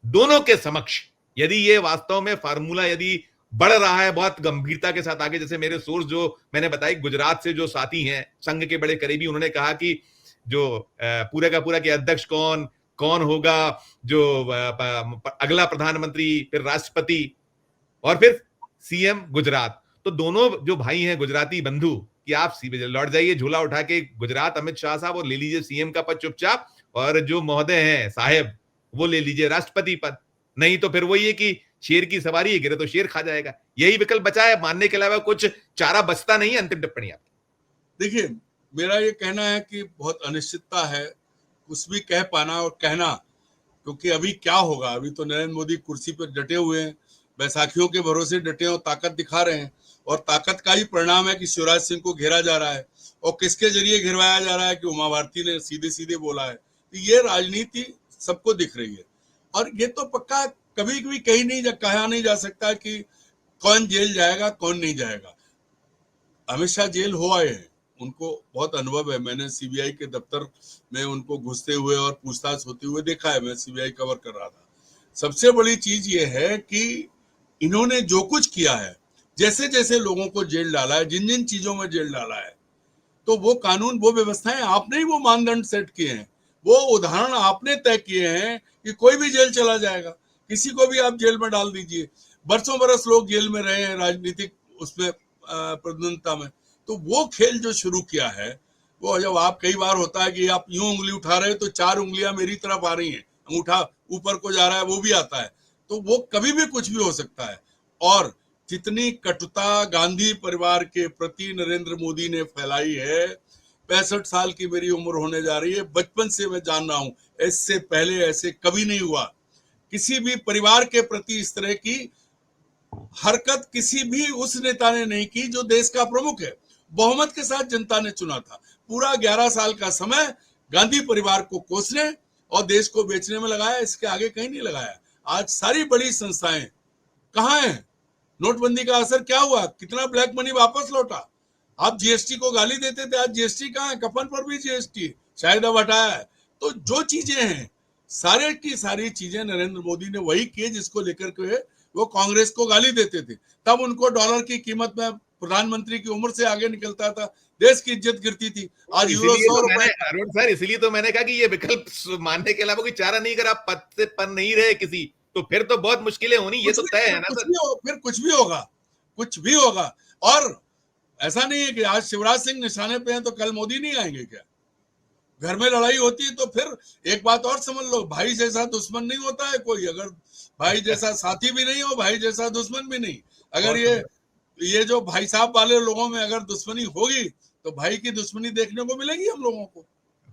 दोनों के समक्ष यदि ये वास्तव में फार्मूला यदि बढ़ रहा है बहुत गंभीरता के साथ आगे, जैसे मेरे सोर्स जो मैंने बताई गुजरात से जो साथी हैं संघ के बड़े करीबी, उन्होंने कहा कि जो पूरे का पूरा के अध्यक्ष कौन होगा, जो अगला प्रधानमंत्री, फिर राष्ट्रपति और फिर सीएम गुजरात, तो दोनों जो भाई हैं गुजराती बंधु, कि आप लौट जाइए झोला उठा के गुजरात अमित शाह साहब और ले लीजिए सीएम का पद चुपचाप, और जो महोदय हैं साहेब वो ले लीजिए राष्ट्रपति पद। नहीं तो फिर वही है कि शेर की सवारी है, गिरे तो शेर खा जाएगा। यही विकल्प बचा है, मानने के अलावा कुछ चारा बचता नहीं है। अंतिम टिप्पणी आप। देखिए मेरा ये कहना है कि बहुत अनिश्चितता है, कुछ भी कह पाना और कहना, क्योंकि अभी क्या होगा। अभी तो नरेंद्र मोदी कुर्सी पर डटे हुए हैं, बैसाखियों के भरोसे डटे और ताकत दिखा रहे हैं, और ताकत का ही परिणाम है कि शिवराज सिंह को घेरा जा रहा है। और किसके जरिए घिरवाया जा रहा है कि उमा भारती ने सीधे सीधे बोला है। तो ये राजनीति सबको दिख रही है, और ये तो पक्का कभी भी कहा नहीं जा सकता कि कौन जेल जाएगा कौन नहीं जाएगा। अमित शाह जेल हो आए हैं, उनको बहुत अनुभव है। मैंने सीबीआई के दफ्तर में उनको घुसते हुए और पूछताछ होते हुए देखा है, मैं सीबीआई कवर कर रहा था। सबसे बड़ी चीज ये है कि इन्होंने जो कुछ किया है, जैसे जैसे लोगों को जेल डाला है, जिन जिन चीजों में जेल डाला है, तो वो कानून, वो व्यवस्थाएं आपने ही वो मानदंड सेट किए हैं, वो उदाहरण आपने तय किए हैं कि कोई भी जेल चला जाएगा, किसी को भी आप जेल में डाल दीजिए। बरसों बरस लोग जेल में रहे हैं राजनीतिक उसमें प्रबंधनता में। तो वो खेल जो शुरू किया है, वो जब आप, कई बार होता है कि आप यूं उंगली उठा रहे हैं तो 4 उंगलियां मेरी तरफ आ रही हैं, अंगूठा ऊपर को जा रहा है, वो भी आता है। तो वो कभी भी कुछ भी हो सकता है। और जितनी कटुता गांधी परिवार के प्रति नरेंद्र मोदी ने फैलाई है, 65 साल की मेरी उम्र होने जा रही है, बचपन से मैं जान रहा हूं, इससे पहले ऐसे कभी नहीं हुआ किसी भी परिवार के प्रति इस तरह की हरकत किसी भी उस नेता ने नहीं की जो देश का प्रमुख है। बहुमत के साथ जनता ने चुना था। पूरा 11 साल का समय गांधी परिवार को कोसने और देश को बेचने में लगाया, इसके आगे कहीं नहीं लगाया। आज सारी बड़ी संस्थाएं कहां हैं? नोटबंदी का असर क्या हुआ? कितना ब्लैक मनी वापस लौटा? आप जीएसटी को गाली देते थे, आज जीएसटी कहां है? कफन पर भी जीएसटी शायद अब हटाया है। तो जो चीजें हैं, सारे की सारी चीजें नरेंद्र मोदी ने वही की जिसको लेकर के वो कांग्रेस को गाली देते थे। तब उनको डॉलर की कीमत में प्रधानमंत्री की उम्र से आगे निकलता था, देश की इज्जत गिरती थी। आज यूरो 100 रुपए। अरुण सर, इसीलिए तो मैंने कहा कि ये विकल्प मानने के अलावा कोई चारा नहीं। अगर आप पद से पर नहीं रहे किसी, तो फिर तो बहुत मुश्किलें होनी, ये तो तय है ना सर। फिर कुछ भी होगा, कुछ भी होगा। और ऐसा नहीं है कि आज शिवराज सिंह निशाने पे हैं तो कल मोदी नहीं आएंगे क्या? घर में लड़ाई होती है तो फिर एक बात और समझ लो, भाई जैसा दुश्मन नहीं होता है कोई। अगर भाई जैसा साथी भी नहीं हो, भाई जैसा दुश्मन भी नहीं। अगर ये जो भाई साहब वाले लोगों में अगर दुश्मनी होगी तो भाई की दुश्मनी देखने को मिलेगी हम लोगों को।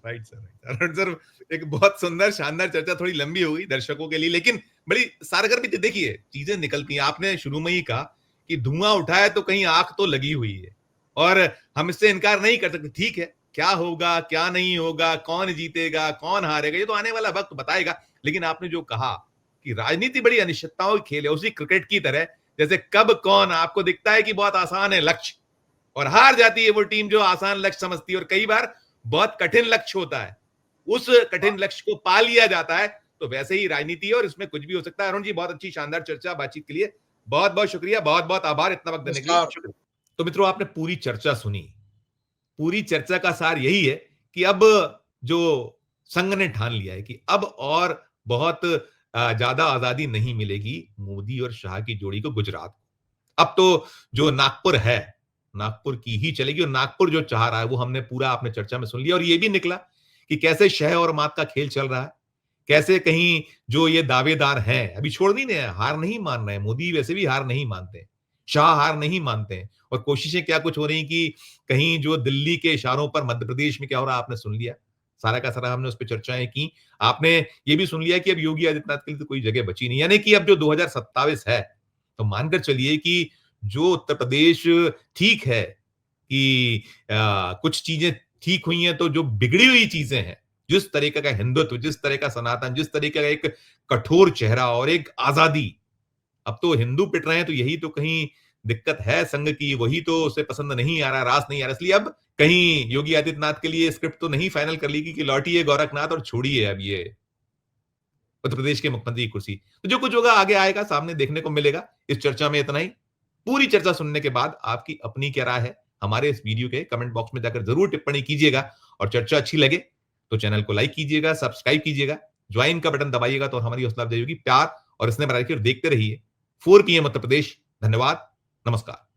Right sir. अरुण सर, एक बहुत सुंदर शानदार चर्चा, थोड़ी लंबी हो गई दर्शकों के लिए, लेकिन बड़ी सारगर भी। देखिए, चीजें निकलती हैं। आपने शुरू में ही कहा कि धुआं उठा है तो कहीं आग तो लगी हुई है, और हम इससे इनकार नहीं कर सकते। ठीक है, क्या होगा क्या नहीं होगा, कौन जीतेगा कौन हारेगा, ये तो आने वाला वक्त बताएगा। लेकिन आपने जो कहा कि राजनीति बड़ी अनिश्चितताओं की खेल है, उसी क्रिकेट की तरह, जैसे कब कौन आपको दिखता है कि बहुत आसान है लक्ष्य, और हार जाती है वो टीम जो आसान लक्ष्य समझती है, और कई बार बहुत कठिन लक्ष्य होता है, उस कठिन लक्ष्य को पा लिया जाता है। तो वैसे ही राजनीति है और इसमें कुछ भी हो सकता है। अरुण जी, बहुत अच्छी शानदार चर्चा, बातचीत के लिए बहुत बहुत शुक्रिया, बहुत बहुत आभार इतना वक्त देने के लिए। शुक्रिया। तो मित्रों, आपने पूरी चर्चा सुनी। पूरी चर्चा का सार यही है कि अब जो संघ ने ठान लिया है कि अब और बहुत ज्यादा आजादी नहीं मिलेगी मोदी और शाह की जोड़ी को गुजरात। अब तो जो नागपुर है, नागपुर की ही चलेगी, और नागपुर जो चाह रहा है वो हमने पूरा आपने चर्चा में सुन लिया। और ये भी निकला कि कैसे शह और मात का खेल चल रहा है, कैसे कहीं जो ये दावेदार हैं अभी छोड़ नहीं रहे, हार नहीं मान रहे हैं। मोदी वैसे भी हार नहीं मानते, शाह हार नहीं मानते हैं, और कोशिशें क्या कुछ हो रही कि कहीं जो दिल्ली के इशारों पर मध्य प्रदेश में क्या हो रहा है आपने सुन लिया। सारा का सारा हमने उस पर चर्चाएं की। आपने ये भी सुन लिया कि अब योगी आदित्यनाथ के लिए तो कोई जगह बची नहीं, यानी कि अब जो 2027 है, तो मानकर चलिए कि जो उत्तर प्रदेश ठीक है कि कुछ चीजें ठीक हुई हैं, तो जो बिगड़ी हुई चीजें हैं, जिस तरीके का हिंदुत्व, जिस तरह का सनातन, जिस तरीके का एक कठोर चेहरा और एक आजादी, अब तो हिंदू पिट रहे हैं, तो यही तो कहीं दिक्कत है संघ की, वही तो उसे पसंद नहीं आ रहा, रास नहीं आ रहा। इसलिए अब कहीं योगी आदित्यनाथ के लिए स्क्रिप्ट तो नहीं फाइनल कर ली कि लौटिए गोरखनाथ और छोड़िए अब ये उत्तर प्रदेश के मुख्यमंत्री की कुर्सी। तो जो कुछ होगा आगे आएगा, सामने देखने को मिलेगा। इस चर्चा में इतना ही। पूरी चर्चा सुनने के बाद आपकी अपनी क्या राय है, हमारे इस वीडियो के कमेंट बॉक्स में जाकर जरूर टिप्पणी कीजिएगा, और चर्चा अच्छी लगे तो चैनल को लाइक कीजिएगा, सब्सक्राइब कीजिएगा, ज्वाइन का बटन दबाइएगा, तो हमारी हौसला अफजाई होगी। प्यार और स्नेह बनाकर देखते रहिए 4 PM उत्तर प्रदेश। धन्यवाद, नमस्कार।